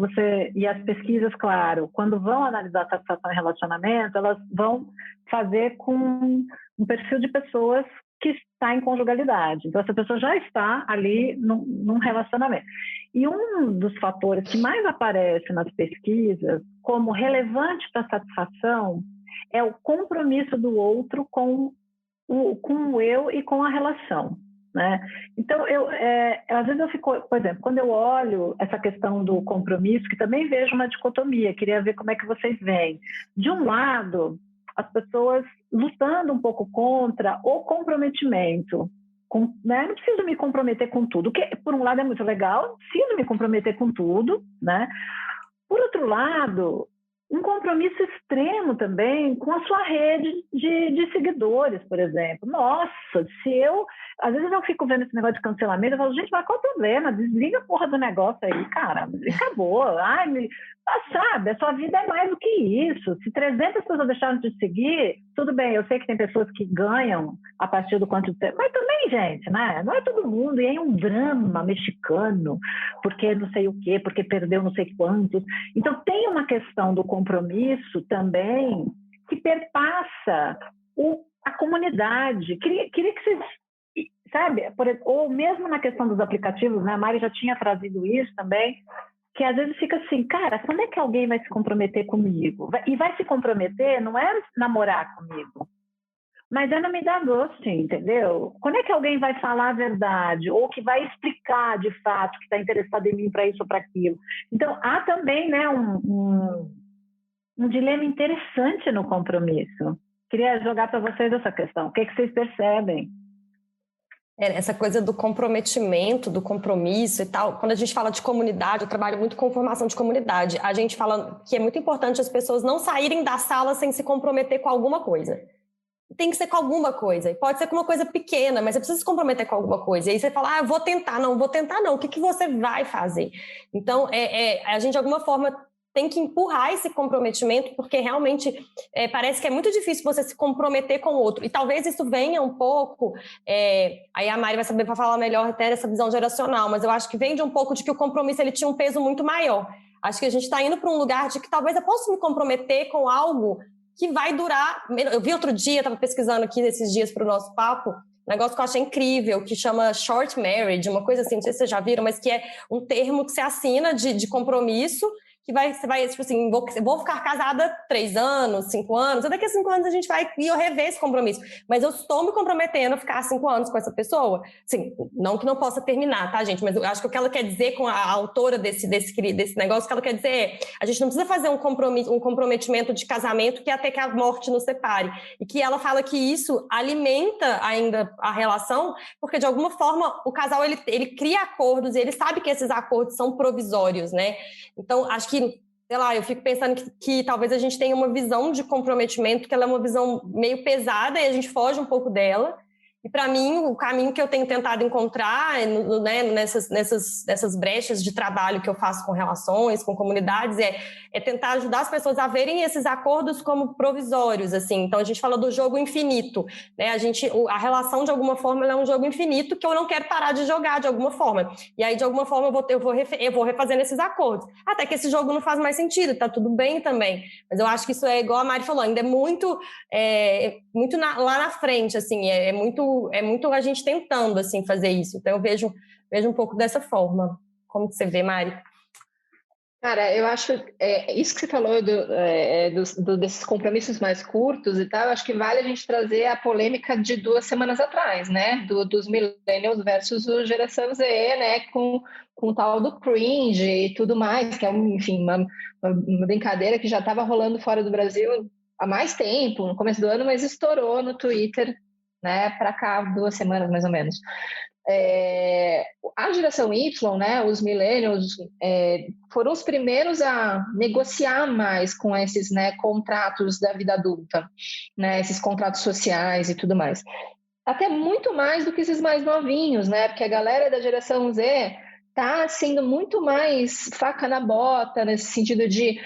e as pesquisas, claro, quando vão analisar satisfação em relacionamento, elas vão fazer com um perfil de pessoas que está em conjugalidade. Então, essa pessoa já está ali num relacionamento. E um dos fatores que mais aparece nas pesquisas como relevante para a satisfação é o compromisso do outro com o eu e com a relação, né? Então, às vezes eu fico, por exemplo, quando eu olho essa questão do compromisso, que também vejo uma dicotomia, queria ver como é que vocês veem. De um lado, as pessoas lutando um pouco contra o comprometimento, né? Não preciso me comprometer com tudo, que por um lado é muito legal, não preciso me comprometer com tudo, né? Por outro lado, um compromisso extremo também com a sua rede de seguidores, por exemplo. Nossa, às vezes eu fico vendo esse negócio de cancelamento, eu falo, gente, mas qual o problema? Desliga a porra do negócio aí, cara, e acabou. Sabe, a sua vida é mais do que isso. Se 300 pessoas deixaram de te seguir, tudo bem, eu sei que tem pessoas que ganham a partir do quanto tempo, mas também, gente, né? Não é todo mundo, e é um drama mexicano, porque não sei o quê, porque perdeu não sei quantos. Então, tem uma questão do compromisso também que perpassa a comunidade. Queria que vocês, sabe, ou mesmo na questão dos aplicativos, né? A Mari já tinha trazido isso também, que às vezes fica assim, cara, quando é que alguém vai se comprometer comigo? E vai se comprometer não é namorar comigo, mas é não me dar gosto, entendeu? Quando é que alguém vai falar a verdade? Ou que vai explicar, de fato, que está interessado em mim para isso ou para aquilo? Então, há também, né, um dilema interessante no compromisso. Queria jogar para vocês essa questão. O que vocês percebem? Essa coisa do comprometimento, do compromisso e tal, quando a gente fala de comunidade, eu trabalho muito com formação de comunidade, a gente fala que é muito importante as pessoas não saírem da sala sem se comprometer com alguma coisa. Tem que ser com alguma coisa, e pode ser com uma coisa pequena, mas você precisa se comprometer com alguma coisa, e aí você fala, eu vou tentar não, o que você vai fazer? Então, a gente de alguma forma tem que empurrar esse comprometimento, porque realmente parece que é muito difícil você se comprometer com o outro. E talvez isso venha um pouco... aí a Mari vai saber para falar melhor até dessa visão geracional, mas eu acho que vem de um pouco de que o compromisso ele tinha um peso muito maior. Acho que a gente está indo para um lugar de que talvez eu possa me comprometer com algo que vai durar... Eu vi outro dia, estava pesquisando aqui nesses dias para o nosso papo, um negócio que eu achei incrível, que chama short marriage, uma coisa assim, não sei se vocês já viram, mas que é um termo que você assina de compromisso, que você vai, tipo assim, vou ficar casada 3 anos, 5 anos, e daqui a 5 anos a gente vai rever esse compromisso. Mas eu estou me comprometendo a ficar 5 anos com essa pessoa. Assim, não que não possa terminar, tá, gente? Mas eu acho que o que ela quer dizer com a autora desse negócio, o que ela quer dizer é, a gente não precisa fazer um comprometimento de casamento que até que a morte nos separe. E que ela fala que isso alimenta ainda a relação, porque de alguma forma o casal, ele cria acordos e ele sabe que esses acordos são provisórios, né? Então, acho que, sei lá, eu fico pensando que talvez a gente tenha uma visão de comprometimento, que ela é uma visão meio pesada e a gente foge um pouco dela. E, para mim, o caminho que eu tenho tentado encontrar né, nessas brechas de trabalho que eu faço com relações, com comunidades, é tentar ajudar as pessoas a verem esses acordos como provisórios, assim. Então, a gente fala do jogo infinito, né? A relação, de alguma forma, ela é um jogo infinito que eu não quero parar de jogar, de alguma forma. E aí, de alguma forma, eu vou refazendo esses acordos. Até que esse jogo não faz mais sentido, tá tudo bem também. Mas eu acho que isso é igual a Mari falou, ainda é muito lá na frente, assim, é muito a gente tentando, assim, fazer isso. Então, eu vejo um pouco dessa forma. Como que você vê, Mari? Cara, eu acho isso que você falou desses compromissos mais curtos e tal, eu acho que vale a gente trazer a polêmica de 2 semanas atrás, né? Dos millennials versus a geração Z, né? Com o tal do cringe e tudo mais, que é, enfim, uma brincadeira que já estava rolando fora do Brasil há mais tempo, no começo do ano, mas estourou no Twitter, né? Para cá, 2 semanas mais ou menos. A geração Y, né, os millennials, foram os primeiros a negociar mais com esses, né, contratos da vida adulta, né, esses contratos sociais e tudo mais. Até muito mais do que esses mais novinhos, né, porque a galera da geração Z está sendo muito mais faca na bota, nesse sentido de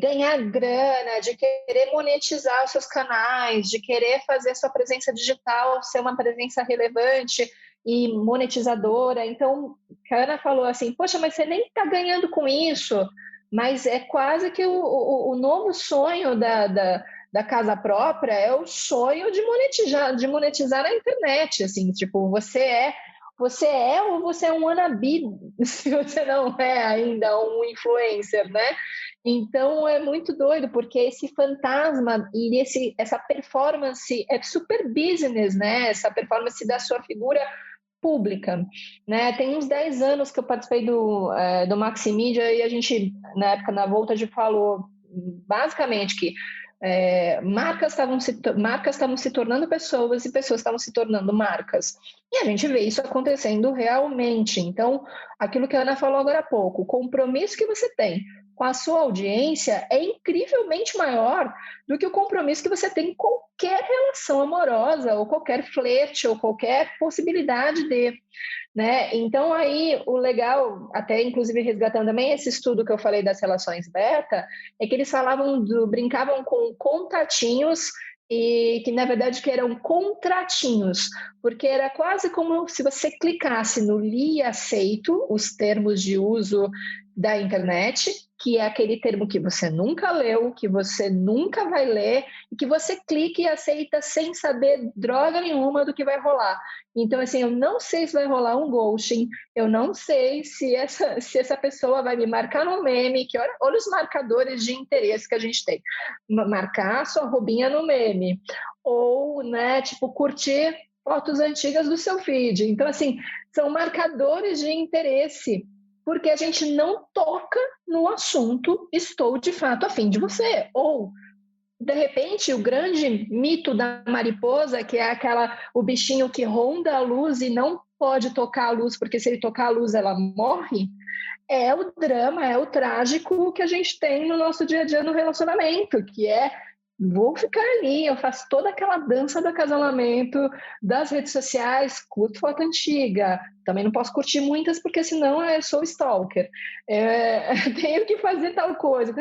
ganhar grana, de querer monetizar os seus canais, de querer fazer sua presença digital ser uma presença relevante e monetizadora. Então, a Ana falou assim, poxa, mas você nem está ganhando com isso, mas é quase que o novo sonho da casa própria é o sonho de monetizar na internet, assim, tipo, você é ou você é um wannabe, se você não é ainda um influencer, né? Então, é muito doido, porque esse fantasma e essa performance é super business, né? Essa performance da sua figura pública, né? Tem uns 10 anos que eu participei do Maximídia e a gente, na época, na Voltage, falou basicamente que marcas estavam se tornando pessoas e pessoas estavam se tornando marcas. E a gente vê isso acontecendo realmente. Então, aquilo que a Ana falou agora há pouco, o compromisso que você tem com a sua audiência é incrivelmente maior do que o compromisso que você tem em qualquer relação amorosa, ou qualquer flerte, ou qualquer possibilidade de, né? Então, aí, o legal, até inclusive resgatando também esse estudo que eu falei das relações beta, é que eles brincavam com contatinhos e que, na verdade, que eram contratinhos, porque era quase como se você clicasse no li e aceito os termos de uso da internet, que é aquele termo que você nunca leu, que você nunca vai ler, e que você clica e aceita sem saber droga nenhuma do que vai rolar. Então, assim, eu não sei se vai rolar um ghosting, eu não sei se essa pessoa vai me marcar no meme, que olha os marcadores de interesse que a gente tem. Marcar a sua arrobinha no meme, ou, né, tipo, curtir fotos antigas do seu feed. Então, assim, são marcadores de interesse, porque a gente não toca no assunto estou de fato afim de você. Ou, de repente, o grande mito da mariposa, que é o bichinho que ronda a luz e não pode tocar a luz, porque se ele tocar a luz ela morre, é o drama, é o trágico que a gente tem no nosso dia a dia no relacionamento, que é: vou ficar ali, eu faço toda aquela dança do acasalamento das redes sociais, curto foto antiga, também não posso curtir muitas porque senão eu sou stalker, tenho que fazer tal coisa.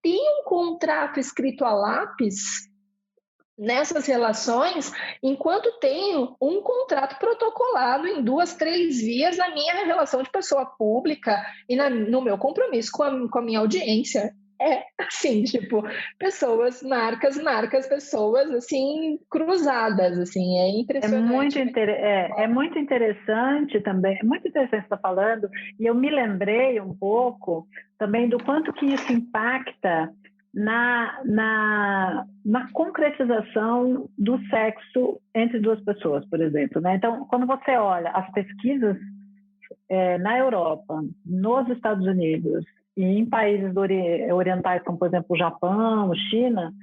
Tem um contrato escrito a lápis nessas relações, enquanto tenho um contrato protocolado em 2, 3 vias na minha relação de pessoa pública e no meu compromisso com a minha audiência. É assim, tipo, pessoas, marcas, pessoas, assim, cruzadas, assim, é impressionante. É muito interessante também, é muito interessante você estar falando, e eu me lembrei um pouco também do quanto que isso impacta na concretização do sexo entre duas pessoas, por exemplo, né? Então, quando você olha as pesquisas na Europa, nos Estados Unidos e em países orientais, como, por exemplo, o Japão, China,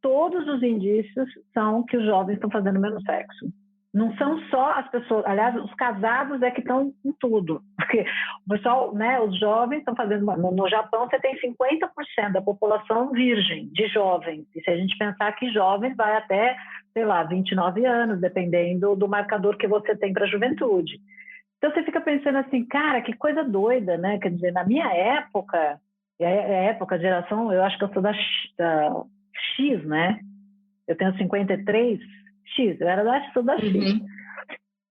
todos os indícios são que os jovens estão fazendo menos sexo. Não são só as pessoas, aliás, os casados é que estão em tudo. Porque o pessoal, né, os jovens estão fazendo. No Japão, você tem 50% da população virgem, de jovens. E se a gente pensar que jovens vai até, sei lá, 29 anos, dependendo do marcador que você tem para a juventude. Então você fica pensando assim, cara, que coisa doida, né? Quer dizer, na minha época, época, geração, eu acho que eu sou da X, né? Eu tenho 53, X, eu era sou da X. Uhum.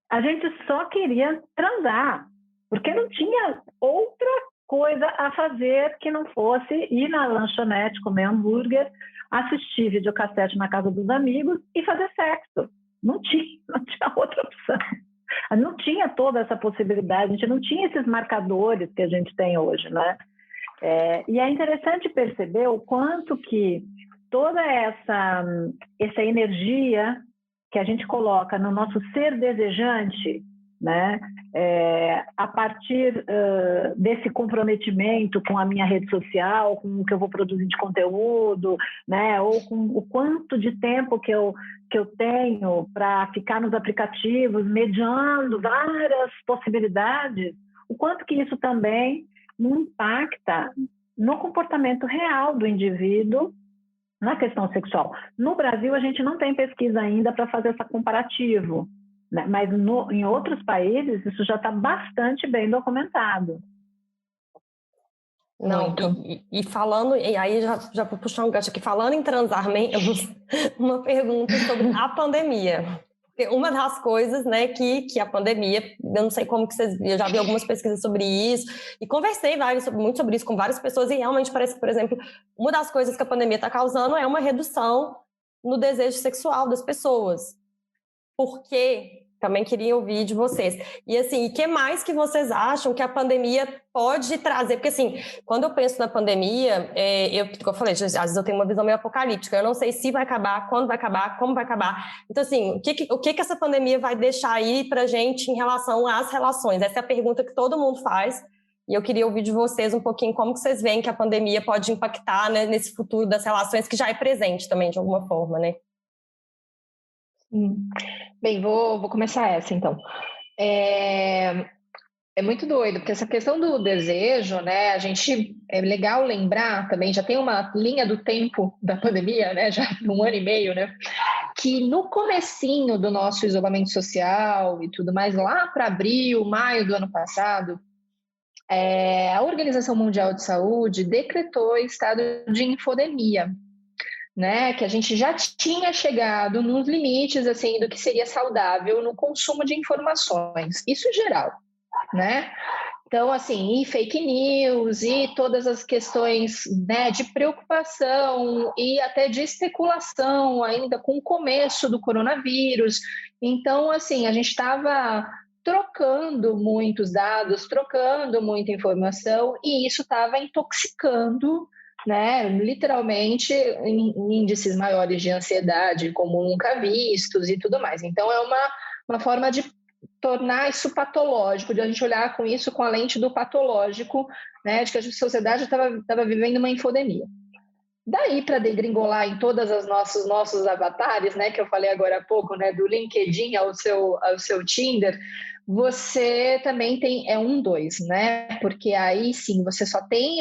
A gente só queria transar, porque não tinha outra coisa a fazer que não fosse ir na lanchonete, comer hambúrguer, assistir videocassete na casa dos amigos e fazer sexo. Não tinha outra opção. Não tinha toda essa possibilidade, a gente não tinha esses marcadores que a gente tem hoje, né? E é interessante perceber o quanto que toda essa energia que a gente coloca no nosso ser desejante, né? A partir desse comprometimento com a minha rede social, com o que eu vou produzir de conteúdo, né? Ou com o quanto de tempo que eu tenho para ficar nos aplicativos, mediando várias possibilidades, o quanto que isso também não impacta no comportamento real do indivíduo na questão sexual. No Brasil, a gente não tem pesquisa ainda para fazer esse comparativo, né? Mas em outros países isso já está bastante bem documentado. Não, e falando, e aí já vou puxar um gancho aqui, falando em transar menos, uma pergunta sobre a pandemia. Porque uma das coisas, né, que a pandemia, eu não sei como que vocês viram, eu já vi algumas pesquisas sobre isso, e conversei muito sobre isso com várias pessoas, e realmente parece que, por exemplo, uma das coisas que a pandemia está causando é uma redução no desejo sexual das pessoas. Por quê? Também queria ouvir de vocês. E assim, o que mais que vocês acham que a pandemia pode trazer? Porque assim, quando eu penso na pandemia, como eu falei, às vezes eu tenho uma visão meio apocalíptica. Eu não sei se vai acabar, quando vai acabar, como vai acabar. Então assim, o que essa pandemia vai deixar aí pra gente em relação às relações? Essa é a pergunta que todo mundo faz. E eu queria ouvir de vocês um pouquinho como que vocês veem que a pandemia pode impactar, né, nesse futuro das relações, que já é presente também, de alguma forma, né? Bem, vou começar essa, então. É muito doido, porque essa questão do desejo, né? É legal lembrar também, já tem uma linha do tempo da pandemia, né? Já 1 ano e meio, né? Que no comecinho do nosso isolamento social e tudo mais, lá para abril, maio do ano passado, a Organização Mundial de Saúde decretou estado de infodemia, né? Que a gente já tinha chegado nos limites assim do que seria saudável no consumo de informações, isso em geral, né? Então, assim, e fake news e todas as questões, né, de preocupação e até de especulação ainda com o começo do coronavírus. Então, assim, a gente estava trocando muitos dados, trocando muita informação e isso estava intoxicando, né, literalmente em índices maiores de ansiedade como nunca vistos e tudo mais. Então, é uma forma de tornar isso patológico, de a gente olhar com isso com a lente do patológico, né, de que a sociedade estava vivendo uma infodemia. Daí para degringolar em todas as nossos avatares, né, que eu falei agora há pouco, né, do LinkedIn ao seu Tinder, você também tem 2, né? Porque aí sim você só tem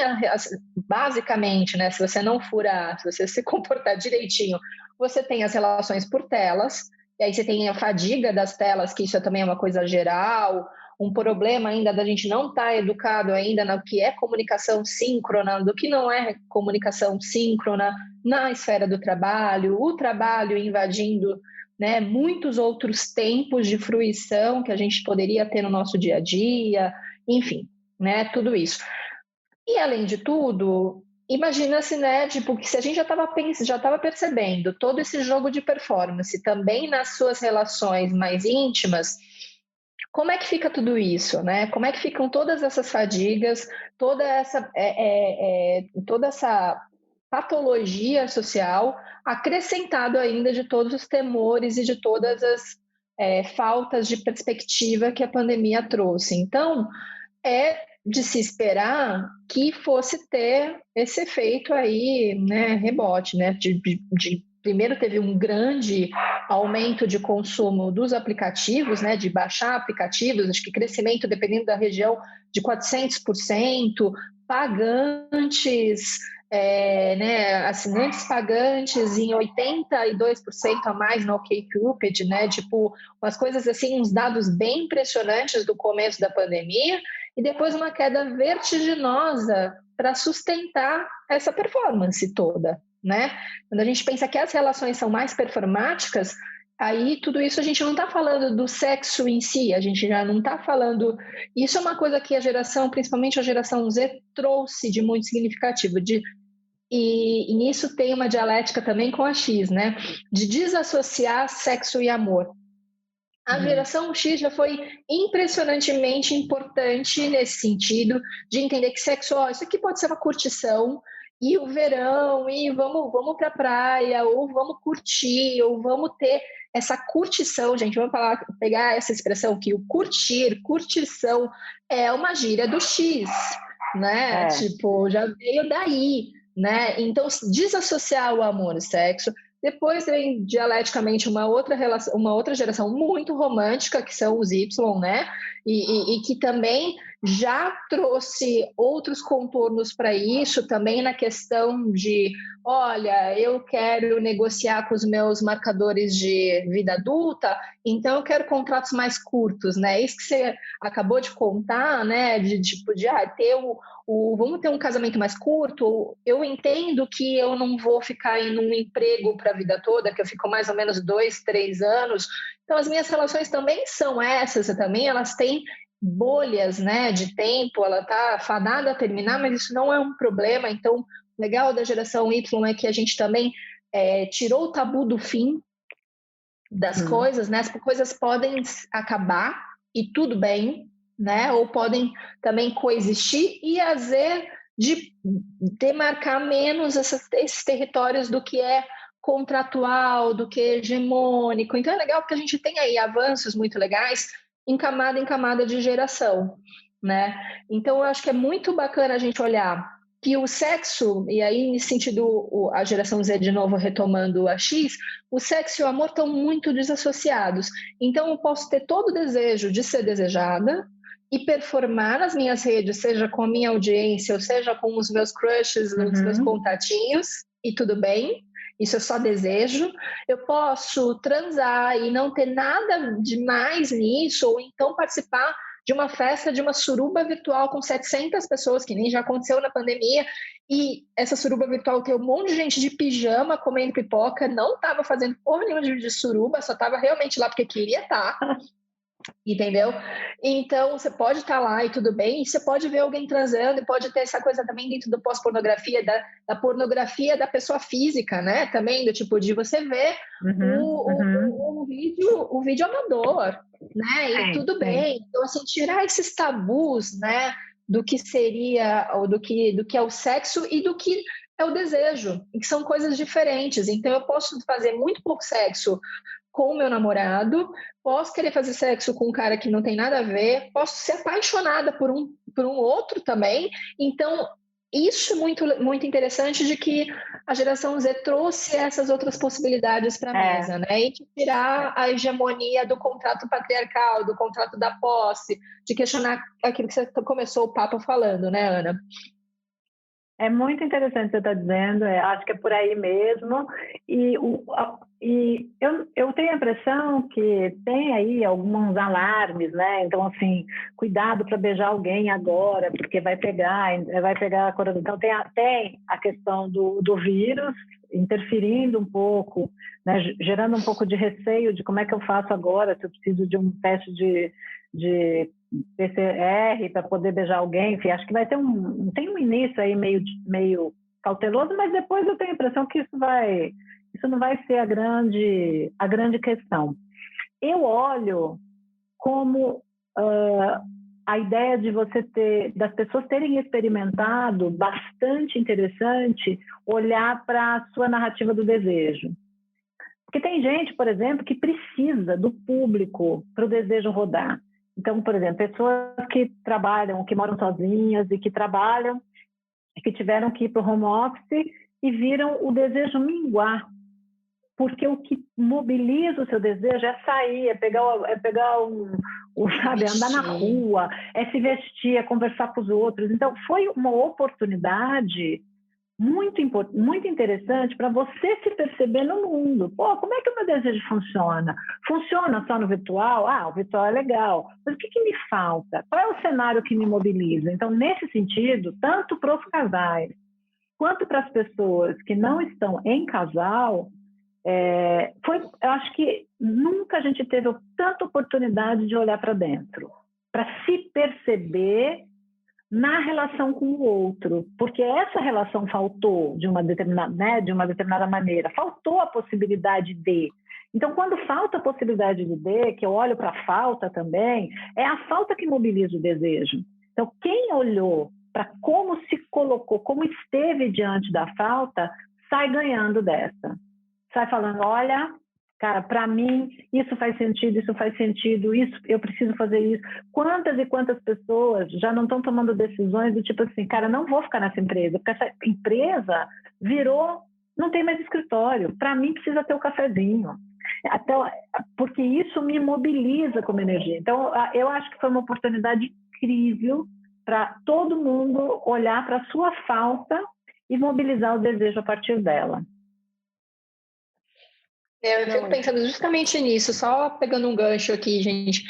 basicamente, né, se você não furar, se você se comportar direitinho, você tem as relações por telas. E aí você tem a fadiga das telas, que isso também é uma coisa geral, um problema ainda da gente não estar educado ainda no que é comunicação síncrona, do que não é comunicação síncrona na esfera do trabalho, o trabalho invadindo, né, muitos outros tempos de fruição que a gente poderia ter no nosso dia a dia, enfim, né, tudo isso. E além de tudo, imagina-se, né, tipo, que se a gente já estava percebendo todo esse jogo de performance também nas suas relações mais íntimas, como é que fica tudo isso, né? Como é que ficam todas essas fadigas, toda essa patologia social, acrescentado ainda de todos os temores e de todas as faltas de perspectiva que a pandemia trouxe. Então, é de se esperar que fosse ter esse efeito aí, né, rebote, né, primeiro teve um grande aumento de consumo dos aplicativos, né, de baixar aplicativos, acho que crescimento, dependendo da região, de 400%, pagantes, né, assinantes pagantes em 82% a mais no OkCupid, né, tipo, umas coisas assim, uns dados bem impressionantes do começo da pandemia, e depois uma queda vertiginosa para sustentar essa performance toda, né? Quando a gente pensa que as relações são mais performáticas, aí tudo isso a gente não está falando do sexo em si, a gente já não está falando... Isso é uma coisa que a geração, principalmente a geração Z, trouxe de muito significativo, e nisso tem uma dialética também com a X, né? De desassociar sexo e amor. A geração X já foi impressionantemente importante nesse sentido, de entender que sexo, isso aqui pode ser uma curtição, e o verão, e vamos para a praia, ou vamos curtir, ou vamos ter essa curtição, gente, vamos pegar essa expressão que o curtição é uma gíria do X, né? Tipo, já veio daí, né? Então, desassociar o amor e o sexo. Depois vem dialeticamente uma outra geração muito romântica, que são os Y, né? E que também já trouxe outros contornos para isso, também na questão de, olha, eu quero negociar com os meus marcadores de vida adulta, então eu quero contratos mais curtos, né? Isso que você acabou de contar, né? De ter vamos ter um casamento mais curto. Eu entendo que eu não vou ficar em um emprego para a vida toda, que eu fico mais ou menos 2, 3 anos. Então, as minhas relações também são essas, também elas têm bolhas, né, de tempo, ela está fadada a terminar, mas isso não é um problema. Então, o legal da geração Y é que a gente também tirou o tabu do fim das coisas, né? As coisas podem acabar e tudo bem, né? Ou podem também coexistir e fazer de demarcar menos esses territórios do que é contratual, do que é hegemônico. Então é legal porque a gente tem aí avanços muito legais em camada de geração, né? Então eu acho que é muito bacana a gente olhar que o sexo, e aí nesse sentido a geração Z de novo retomando a X, o sexo e o amor estão muito desassociados. Então eu posso ter todo o desejo de ser desejada e performar nas minhas redes, seja com a minha audiência, ou seja com os meus crushes, os meus contatinhos, e tudo bem, isso é só desejo. Eu posso transar e não ter nada demais nisso, ou então participar de uma festa, de uma suruba virtual com 700 pessoas, que nem já aconteceu na pandemia, e essa suruba virtual tem um monte de gente de pijama comendo pipoca, não estava fazendo porra nenhuma de suruba, só estava realmente lá porque queria estar, entendeu? Então, você pode estar lá e tudo bem, e você pode ver alguém transando, e pode ter essa coisa também dentro do pós-pornografia, da pornografia da pessoa física, né? Também, do tipo, de você ver o vídeo amador, né? E tudo bem. Então, assim, tirar esses tabus, né? Do que seria, ou do que é o sexo e do que é o desejo, e que são coisas diferentes. Então, eu posso fazer muito pouco sexo com o meu namorado, posso querer fazer sexo com um cara que não tem nada a ver, posso ser apaixonada por um outro também. Então, isso é muito, muito interessante, de que a geração Z trouxe essas outras possibilidades para a mesa, né? E de tirar a hegemonia do contrato patriarcal, do contrato da posse, de questionar aquilo que você começou o papo falando, né, Ana? É muito interessante o que você está dizendo, acho que é por aí mesmo, e eu tenho a impressão que tem aí alguns alarmes, né? Então, assim, cuidado para beijar alguém agora, porque vai pegar a coronavírus. Então, tem a questão do vírus interferindo um pouco, né? Gerando um pouco de receio de como é que eu faço agora, se eu preciso de um teste de PCR para poder beijar alguém. Enfim, acho que vai ter tem um início aí meio cauteloso, mas depois eu tenho a impressão que isso não vai ser a grande questão. Eu olho como a ideia de das pessoas terem experimentado, bastante interessante, olhar para a sua narrativa do desejo. Porque tem gente, por exemplo, que precisa do público para o desejo rodar. Então, por exemplo, pessoas que trabalham, que moram sozinhas e que trabalham, que tiveram que ir para o home office e viram o desejo minguar. Porque o que mobiliza o seu desejo é sair, sabe, andar na rua, é se vestir, é conversar com os outros. Então, foi uma oportunidade muito interessante para você se perceber no mundo. Pô, como é que o meu desejo funciona? Funciona só no virtual? O virtual é legal. Mas o que me falta? Qual é o cenário que me mobiliza? Então, nesse sentido, tanto para os casais quanto para as pessoas que não estão em casal, eu acho que nunca a gente teve tanta oportunidade de olhar para dentro, para se perceber na relação com o outro, porque essa relação faltou de uma determinada maneira, faltou a possibilidade de. Então, quando falta a possibilidade de, que eu olho para a falta também, é a falta que mobiliza o desejo. Então, quem olhou para como se colocou, como esteve diante da falta, sai ganhando dessa. Sai falando, olha, cara, para mim isso faz sentido, isso eu preciso fazer isso. Quantas e quantas pessoas já não estão tomando decisões do tipo assim, cara, não vou ficar nessa empresa, porque essa empresa não tem mais escritório, para mim precisa ter o cafezinho. Então, porque isso me mobiliza como energia. Então, eu acho que foi uma oportunidade incrível para todo mundo olhar para a sua falta e mobilizar o desejo a partir dela. Eu fico pensando justamente nisso, só pegando um gancho aqui, gente,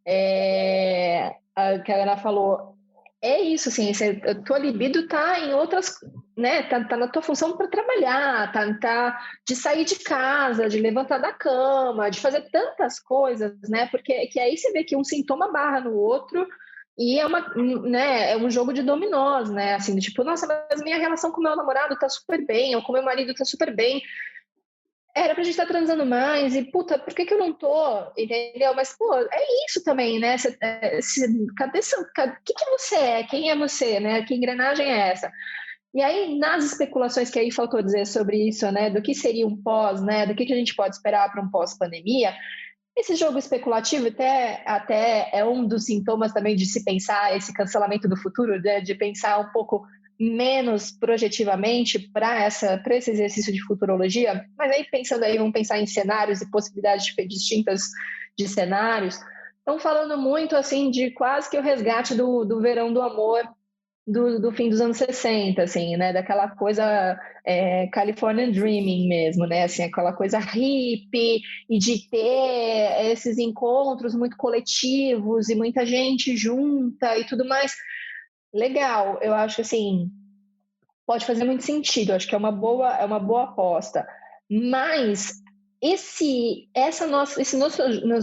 que a Ana falou, é isso, assim, a tua libido tá em outras, né, tá na tua função para trabalhar, tá de sair de casa, de levantar da cama, de fazer tantas coisas, né, porque que aí você vê que um sintoma barra no outro, e é um jogo de dominós, né, assim, tipo, nossa, mas minha relação com meu namorado tá super bem, ou com meu marido tá super bem, era pra gente estar transando mais, e puta, por que eu não tô? Entendeu? Mas, pô, é isso também, né? O que você é? Quem é você, né? Que engrenagem é essa? E aí, nas especulações que aí faltou dizer sobre isso, né? Do que seria um pós, né? Do que a gente pode esperar para um pós-pandemia, esse jogo especulativo até é um dos sintomas também de se pensar esse cancelamento do futuro, né? De pensar um pouco menos projetivamente para esse exercício de futurologia, mas aí pensando aí, vamos pensar em cenários e possibilidades distintas de cenários, estão falando muito assim de quase que o resgate do verão do amor do fim dos anos 60, assim, né, daquela coisa California Dreaming mesmo, né, assim, aquela coisa hippie e de ter esses encontros muito coletivos e muita gente junta e tudo mais. Legal, eu acho que assim, pode fazer muito sentido, acho que é uma boa aposta, mas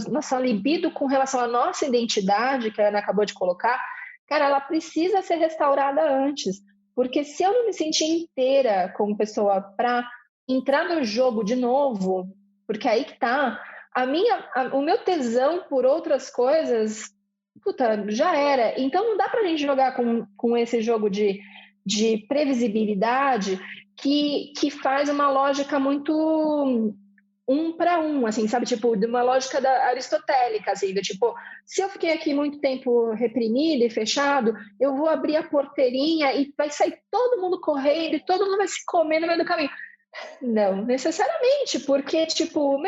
nossa libido com relação à nossa identidade, que a Ana acabou de colocar, cara, ela precisa ser restaurada antes, porque se eu não me sentir inteira como pessoa para entrar no jogo de novo, porque aí que tá, o meu tesão por outras coisas, puta, já era. Então não dá pra gente jogar com esse jogo de previsibilidade que faz uma lógica muito para um, assim, sabe? Tipo, de uma lógica aristotélica, assim, do tipo, se eu fiquei aqui muito tempo reprimido e fechado, eu vou abrir a porteirinha e vai sair todo mundo correndo e todo mundo vai se comer no meio do caminho. Não necessariamente, porque, tipo,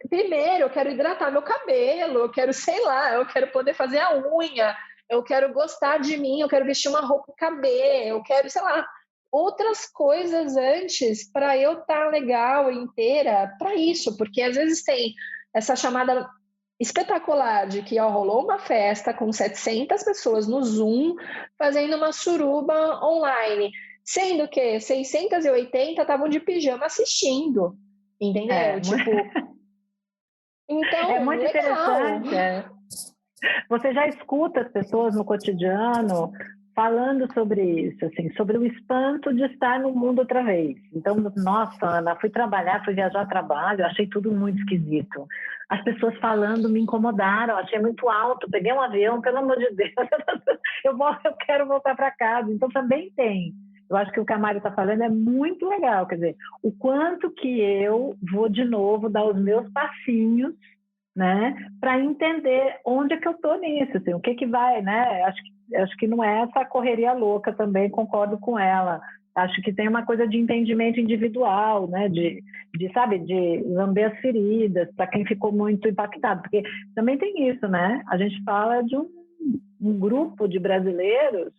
primeiro eu quero hidratar meu cabelo, eu quero, sei lá, eu quero poder fazer a unha, eu quero gostar de mim, eu quero vestir uma roupa e caber, eu quero, sei lá, outras coisas antes para eu estar legal, inteira, para isso, porque às vezes tem essa chamada espetacular de que rolou uma festa com 700 pessoas no Zoom fazendo uma suruba online, sendo que 680 estavam de pijama assistindo, entendeu? Tipo, então, é muito legal. interessante. Você já escuta as pessoas no cotidiano falando sobre isso, assim, sobre o espanto de estar no mundo outra vez. Então, nossa, Ana, fui viajar a trabalho, achei tudo muito esquisito. As pessoas falando me incomodaram, achei muito alto, peguei um avião, pelo amor de Deus, eu quero voltar para casa. Então, também tem. Eu acho que o que a Mari está falando é muito legal, quer dizer, o quanto que eu vou de novo dar os meus passinhos, né, para entender onde é que eu estou nisso, assim, o que vai, né, acho que não é essa correria louca também, concordo com ela, acho que tem uma coisa de entendimento individual, né, sabe, de lamber as feridas, para quem ficou muito impactado, porque também tem isso, né, a gente fala de um grupo de brasileiros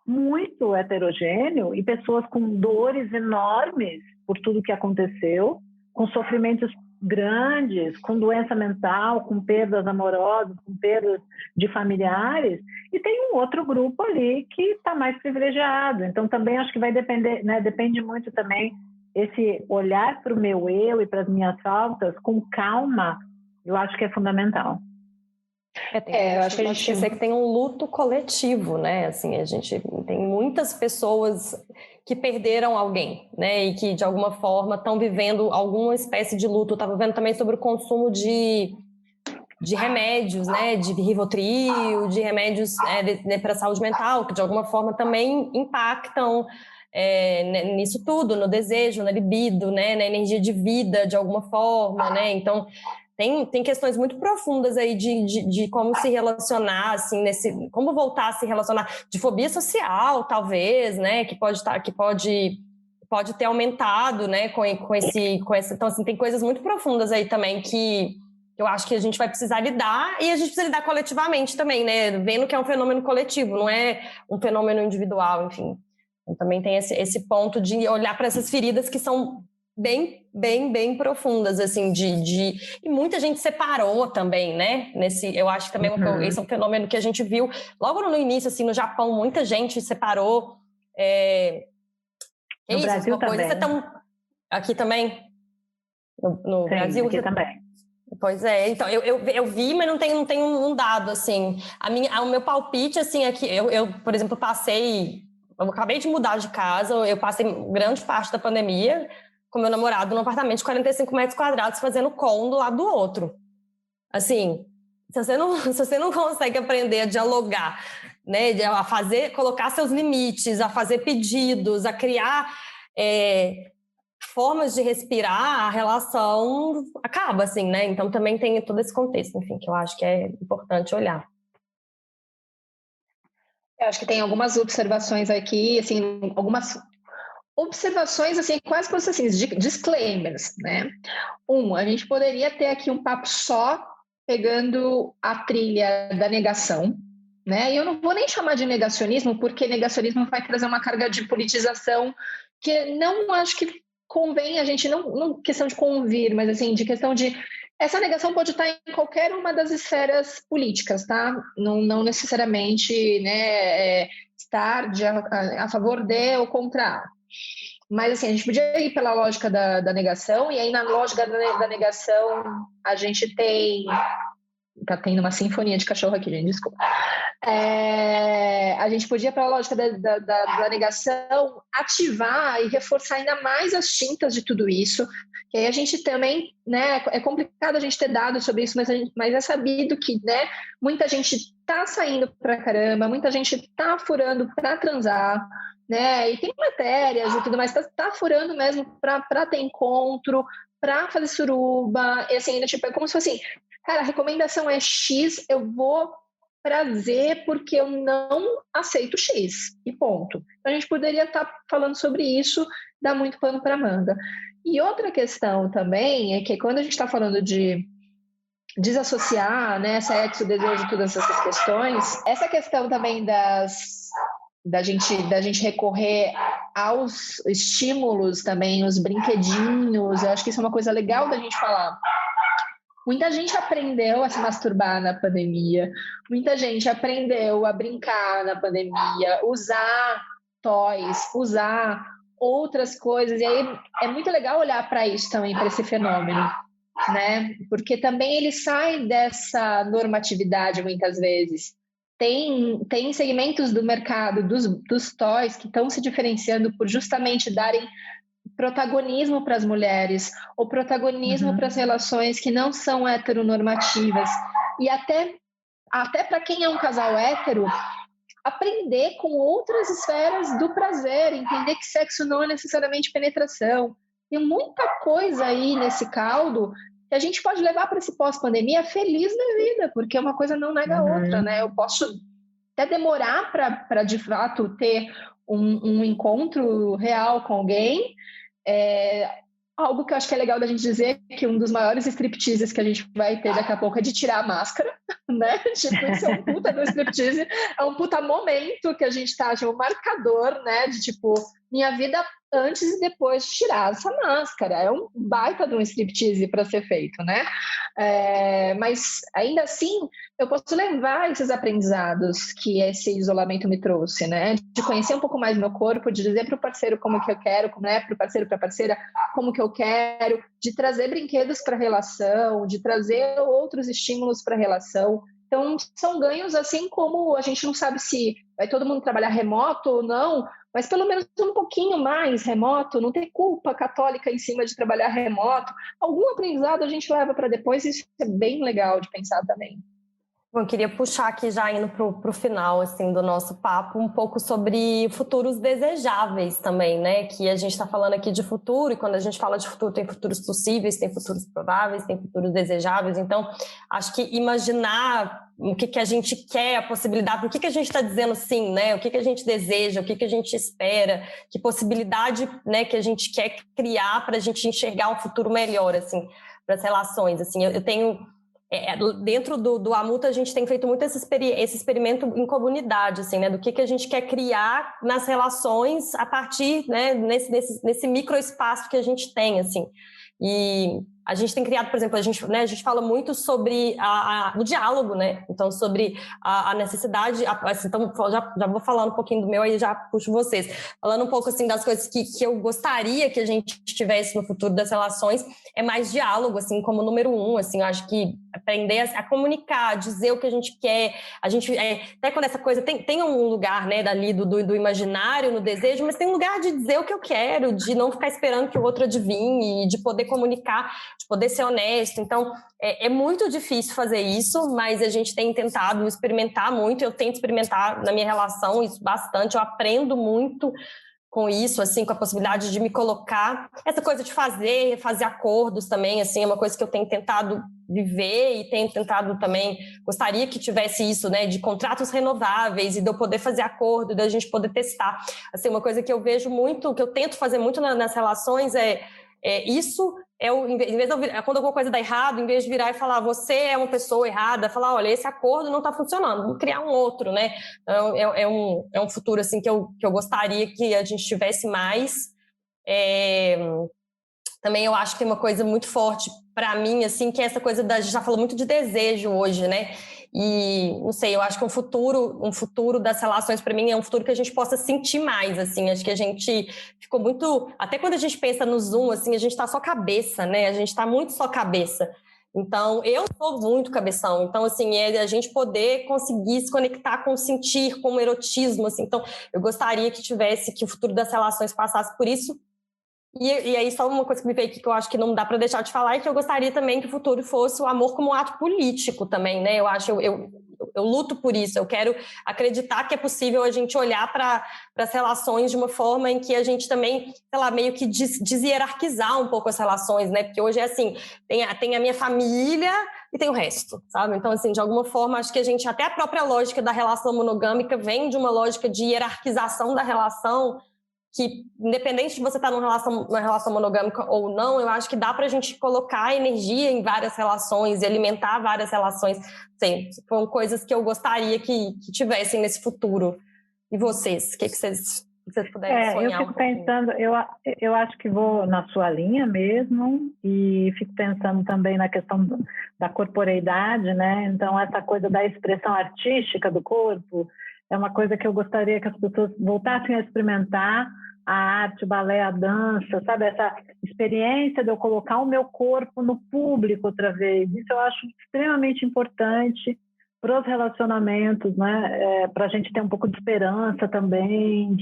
muito heterogêneo e pessoas com dores enormes por tudo que aconteceu, com sofrimentos grandes, com doença mental, com perdas amorosas, com perdas de familiares, e tem um outro grupo ali que está mais privilegiado. Então, também acho que vai depender, né? Depende muito também esse olhar para o meu eu e para as minhas faltas com calma, eu acho que é fundamental. Eu acho que a gente esquecer que tem um luto coletivo, né? Assim, a gente tem muitas pessoas que perderam alguém, né? E que de alguma forma estão vivendo alguma espécie de luto. Eu estava vendo também sobre o consumo de remédios, né? De Rivotril, de remédios para a saúde mental, que de alguma forma também impactam nisso tudo, no desejo, na libido, né? Na energia de vida, de alguma forma, né? Então tem questões muito profundas aí de como se relacionar, assim, como voltar a se relacionar, de fobia social, talvez, né, que pode ter aumentado, né, com esse, então, assim, tem coisas muito profundas aí também que eu acho que a gente vai precisar lidar, e a gente precisa lidar coletivamente também, né, vendo que é um fenômeno coletivo, não é um fenômeno individual, enfim. Então, também tem esse ponto de olhar para essas feridas que são bem profundas, assim, e muita gente separou também, né, eu acho que também esse é um fenômeno que a gente viu logo no início, assim, no Japão, muita gente separou, no Brasil também. Aqui também? No Sim, Brasil? Aqui também. Pois é, então, eu vi, mas não tem um dado, assim, o meu palpite, assim, aqui, eu por exemplo, eu acabei de mudar de casa, eu passei grande parte da pandemia com meu namorado num apartamento de 45 metros quadrados fazendo com do lado do outro. Assim, se você não consegue aprender a dialogar, né, colocar seus limites, a fazer pedidos, a criar formas de respirar, a relação acaba, assim, né? Então também tem todo esse contexto, enfim, que eu acho que é importante olhar. Eu acho que tem algumas observações aqui, assim, algumas observações, assim, quase como assim, disclaimers, né? A gente poderia ter aqui um papo só pegando a trilha da negação, né? E eu não vou nem chamar de negacionismo, porque negacionismo vai trazer uma carga de politização que não acho que convém a gente, não questão de convir, mas assim, de questão de... Essa negação pode estar em qualquer uma das esferas políticas, tá? Não necessariamente, né, estar a favor de ou contra. Mas, assim, a gente podia ir pela lógica da negação, e aí na lógica da negação a gente tem... Tá tendo uma sinfonia de cachorro aqui, gente, desculpa. A gente podia, pela lógica da negação, ativar e reforçar ainda mais as tintas de tudo isso. E aí a gente também, né, é complicado a gente ter dados sobre isso, mas é sabido que, né, muita gente tá saindo pra caramba, muita gente tá furando pra transar, né, e tem matérias e tudo mais, tá furando mesmo pra ter encontro, pra fazer suruba, e assim, tipo, é como se fosse assim, cara, a recomendação é X, eu vou prazer porque eu não aceito X, e ponto. Então, a gente poderia estar falando sobre isso, dá muito pano para manga. E outra questão também é que quando a gente está falando de desassociar, né, sexo, desejo, todas essas questões, essa questão também da gente recorrer aos estímulos também, os brinquedinhos, eu acho que isso é uma coisa legal da gente falar. Muita gente aprendeu a se masturbar na pandemia, muita gente aprendeu a brincar na pandemia, usar toys, usar outras coisas, e aí é muito legal olhar para isso também, para esse fenômeno, né? Porque também ele sai dessa normatividade muitas vezes. Tem segmentos do mercado dos toys que estão se diferenciando por justamente darem protagonismo para as mulheres, ou protagonismo para as relações que não são heteronormativas. E até para quem é um casal hétero, aprender com outras esferas do prazer, entender que sexo não é necessariamente penetração. Tem muita coisa aí nesse caldo que a gente pode levar para esse pós-pandemia feliz da vida, porque uma coisa não nega a outra, né? Eu posso até demorar para de fato ter um encontro real com alguém. Algo que eu acho que é legal da gente dizer que um dos maiores stripteases que a gente vai ter daqui a pouco é de tirar a máscara, né? Tipo, isso é um puta do striptease, é um puta momento que a gente tá, tipo, um marcador, né? De tipo, minha vida antes e depois de tirar essa máscara. É um baita de um striptease para ser feito, né? Mas ainda assim, eu posso levar esses aprendizados que esse isolamento me trouxe, né? De conhecer um pouco mais meu corpo, de dizer para o parceiro como que eu quero, né? Para o parceiro, para a parceira, como que eu quero, de trazer brinquedos para a relação, de trazer outros estímulos para a relação. Então, são ganhos, assim como a gente não sabe se vai todo mundo trabalhar remoto ou não, mas pelo menos um pouquinho mais remoto, não ter culpa católica em cima de trabalhar remoto. Algum aprendizado a gente leva para depois, e isso é bem legal de pensar também. Bom, eu queria puxar aqui, já indo para o final assim, do nosso papo, um pouco sobre futuros desejáveis também, né? Que a gente está falando aqui de futuro, e quando a gente fala de futuro, tem futuros possíveis, tem futuros prováveis, tem futuros desejáveis. Então, acho que imaginar o que a gente quer, a possibilidade, o que a gente está dizendo sim, né? O que a gente deseja, o que a gente espera, que possibilidade, né, que a gente quer criar para a gente enxergar um futuro melhor, assim, para as relações. Assim, eu tenho... dentro do Amuta, a gente tem feito muito esse experimento em comunidade, assim, né, do que a gente quer criar nas relações a partir, né, nesse microespaço que a gente tem, assim. E a gente tem criado, por exemplo, a gente fala muito sobre o diálogo, né? Então, sobre a necessidade, assim, então já vou falando um pouquinho do meu, aí já puxo vocês. Falando um pouco, assim, das coisas que eu gostaria que a gente tivesse no futuro das relações, é mais diálogo, assim, como número 1, assim, eu acho que aprender a comunicar, a dizer o que a gente quer, a gente, até quando essa coisa tem um lugar, né, dali do imaginário, no desejo, mas tem um lugar de dizer o que eu quero, de não ficar esperando que o outro adivinhe, de poder comunicar, de poder ser honesto. Então, é muito difícil fazer isso, mas a gente tem tentado experimentar muito, eu tento experimentar na minha relação isso bastante, eu aprendo muito com isso, assim, com a possibilidade de me colocar. Essa coisa de fazer acordos também, assim, é uma coisa que eu tenho tentado viver e tenho tentado também, gostaria que tivesse isso, né, de contratos renováveis e de eu poder fazer acordo, da gente poder testar. Assim, uma coisa que eu vejo muito, que eu tento fazer muito nas relações isso. Em vez de quando alguma coisa dá errado, em vez de virar e falar, você é uma pessoa errada, falar, olha, esse acordo não está funcionando, vamos criar um outro, né? Então, é um futuro, assim, que eu gostaria que a gente tivesse mais. Também eu acho que tem uma coisa muito forte para mim, assim, que é essa coisa a gente já falou muito de desejo hoje, né? E, não sei, eu acho que um futuro das relações, para mim, é um futuro que a gente possa sentir mais, assim. Acho que a gente ficou muito... Até quando a gente pensa no Zoom, assim, a gente tá só cabeça, né? A gente tá muito só cabeça. Então, eu sou muito cabeção. Então, assim, a gente poder conseguir se conectar com o sentir, com o erotismo, assim. Então, eu gostaria que o futuro das relações passasse por isso. E aí, só uma coisa que me veio aqui que eu acho que não dá para deixar de falar é que eu gostaria também que o futuro fosse o amor como um ato político também, né? Eu luto por isso, eu quero acreditar que é possível a gente olhar para as relações de uma forma em que a gente também, sei lá, meio que deshierarquizar um pouco as relações, né? Porque hoje é assim, tem a minha família e tem o resto, sabe? Então, assim, de alguma forma, acho que até a própria lógica da relação monogâmica vem de uma lógica de hierarquização da relação, que independente de você estar numa relação monogâmica ou não, eu acho que dá pra gente colocar energia em várias relações e alimentar várias relações. Sim, são coisas que eu gostaria que tivessem nesse futuro. E vocês? O que vocês puderem sonhar? Eu fico pensando, eu acho que vou na sua linha mesmo, e fico pensando também na questão da corporeidade, né? Então, essa coisa da expressão artística do corpo é uma coisa que eu gostaria que as pessoas voltassem a experimentar, a arte, o balé, a dança, sabe? Essa experiência de eu colocar o meu corpo no público outra vez. Isso eu acho extremamente importante para os relacionamentos, né? Para a gente ter um pouco de esperança também,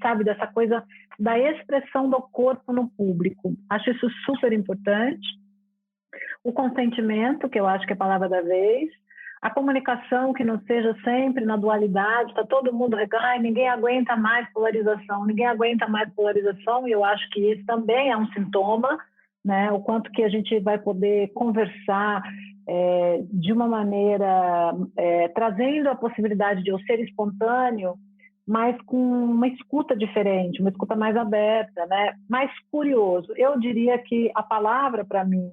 sabe? Dessa coisa da expressão do corpo no público. Acho isso super importante. O consentimento, que eu acho que é a palavra da vez. A comunicação que não seja sempre na dualidade, está todo mundo ninguém aguenta mais polarização, e eu acho que isso também é um sintoma, né? O quanto que a gente vai poder conversar de uma maneira, trazendo a possibilidade de eu ser espontâneo, mas com uma escuta diferente, uma escuta mais aberta, né? Mais curioso. Eu diria que a palavra, para mim,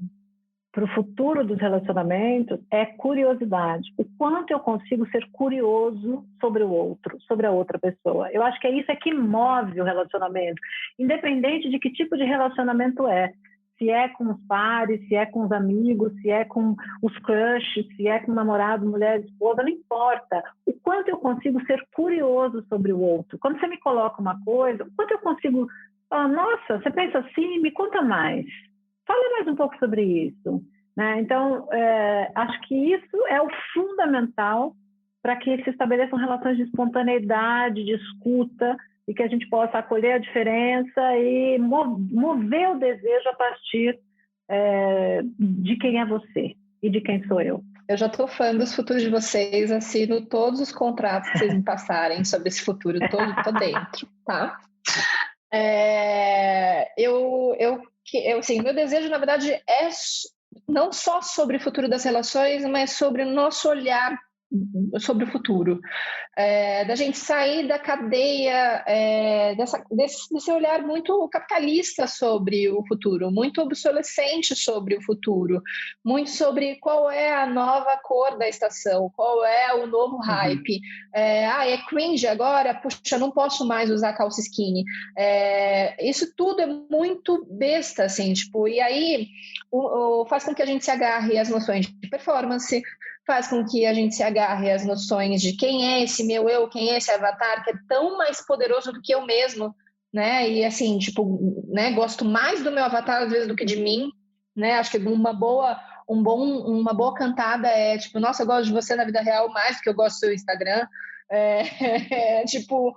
para o futuro dos relacionamentos, é curiosidade. O quanto eu consigo ser curioso sobre o outro, sobre a outra pessoa. Eu acho que isso que move o relacionamento, independente de que tipo de relacionamento é. Se é com os pares, se é com os amigos, se é com os crushes, se é com namorado, mulher, esposa, não importa. O quanto eu consigo ser curioso sobre o outro. Quando você me coloca uma coisa, o quanto eu consigo... nossa, você pensa assim? Me conta mais. Fala mais um pouco sobre isso, né? Então, acho que isso é o fundamental para que se estabeleçam relações de espontaneidade, de escuta, e que a gente possa acolher a diferença e mover o desejo a partir de quem é você e de quem sou eu. Eu já estou fã dos futuros de vocês, assino todos os contratos que vocês me passarem sobre esse futuro, tô dentro, tá? Assim, meu desejo, na verdade, é não só sobre o futuro das relações, mas sobre o nosso olhar sobre o futuro. Da gente sair da cadeia, desse olhar muito capitalista sobre o futuro, muito obsolescente sobre o futuro, muito sobre qual é a nova cor da estação, qual é o novo hype. É cringe agora? Puxa, não posso mais usar calça skinny. Isso tudo é muito besta, assim, tipo, e aí faz com que a gente se agarre às noções de performance, faz com que a gente se agarre às noções de quem é esse meu eu, quem é esse avatar, que é tão mais poderoso do que eu mesmo, né? E assim, tipo, né? Gosto mais do meu avatar às vezes do que de mim, né? Acho que uma boa cantada é tipo, nossa, eu gosto de você na vida real mais do que eu gosto do seu Instagram. Tipo,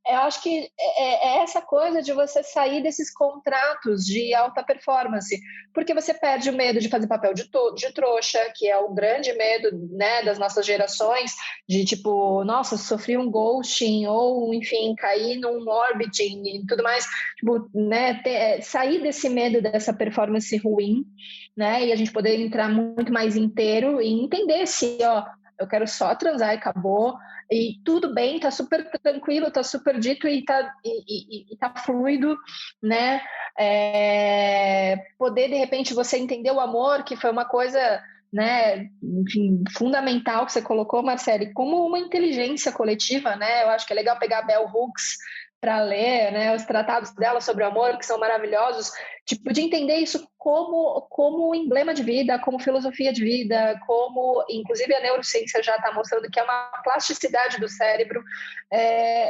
eu acho que é essa coisa de você sair desses contratos de alta performance, porque você perde o medo de fazer papel de trouxa, que é o grande medo, né, das nossas gerações, de tipo, nossa, sofri um ghosting, ou enfim, cair num orbiting e tudo mais, tipo, né, sair desse medo dessa performance ruim, né, e a gente poder entrar muito mais inteiro e entender se, ó, eu quero só transar e acabou, e tudo bem, tá super tranquilo, tá super dito e tá fluido, né? Poder, de repente, você entender o amor, que foi uma coisa, né, enfim, fundamental que você colocou, Marcele, como uma inteligência coletiva, né? Eu acho que é legal pegar a Bell Hooks para ler, né, os tratados dela sobre o amor, que são maravilhosos, tipo, de entender isso como emblema de vida, como filosofia de vida, como, inclusive, a neurociência já está mostrando que é uma plasticidade do cérebro.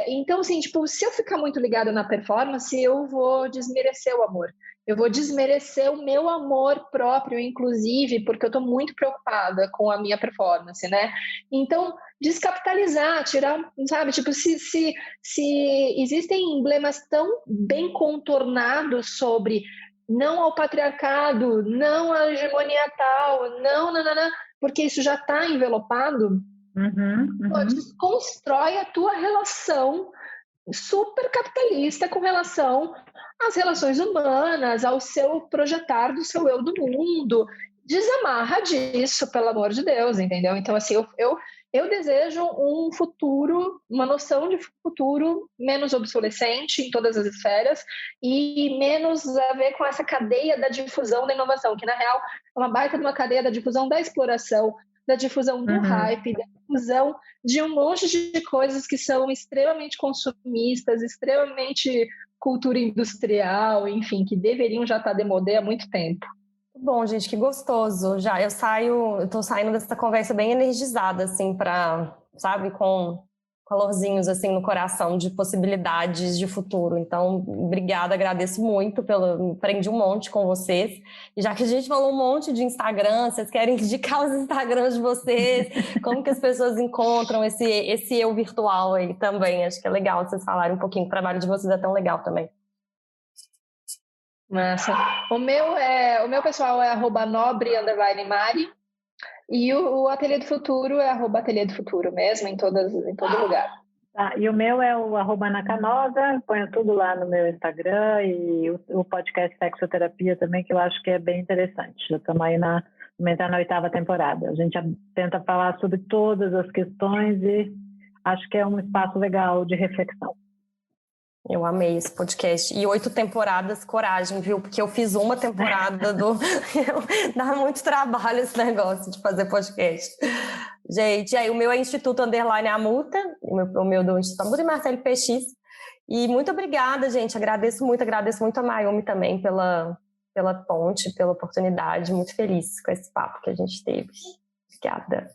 Então, assim, tipo, se eu ficar muito ligado na performance, eu vou desmerecer o amor. Eu vou desmerecer o meu amor próprio, inclusive, porque eu estou muito preocupada com a minha performance, né? Então, descapitalizar, tirar, sabe? Tipo, se existem emblemas tão bem contornados sobre não ao patriarcado, não à hegemonia tal, não, porque isso já está envelopado, desconstrói a tua relação super capitalista com relação às relações humanas, ao seu projetar do seu eu do mundo. Desamarra disso, pelo amor de Deus, entendeu? Então, assim, eu desejo um futuro, uma noção de futuro menos obsolescente em todas as esferas e menos a ver com essa cadeia da difusão da inovação, que na real é uma baita de uma cadeia da difusão da exploração, da difusão do hype, da difusão de um monte de coisas que são extremamente consumistas, extremamente cultura industrial, enfim, que deveriam já estar demodé há muito tempo. Bom, gente, que gostoso. Já eu tô saindo dessa conversa bem energizada, assim, sabe, com calorzinhos, assim, no coração, de possibilidades de futuro. Então, obrigada, agradeço muito, aprendi um monte com vocês. E já que a gente falou um monte de Instagram, vocês querem indicar os Instagrams de vocês? Como que as pessoas encontram esse eu virtual aí também? Acho que é legal vocês falarem um pouquinho, o trabalho de vocês é tão legal também. Massa. O meu pessoal é @nobre_mari e o Ateliê do Futuro é @Ateliê do Futuro mesmo, em todo lugar. E o meu é o @Nakanosa, ponho tudo lá no meu Instagram e o podcast Sexoterapia também, que eu acho que é bem interessante. Já estamos aí na 8ª temporada. A gente tenta falar sobre todas as questões e acho que é um espaço legal de reflexão. Eu amei esse podcast. E 8 temporadas, coragem, viu? Porque eu fiz uma temporada dá muito trabalho esse negócio de fazer podcast. Gente, aí o meu é Instituto _Amuta, o meu do Instituto Amuta e Marcele PX. E muito obrigada, gente. Agradeço muito a Mayumi também pela ponte, pela oportunidade. Muito feliz com esse papo que a gente teve. Obrigada.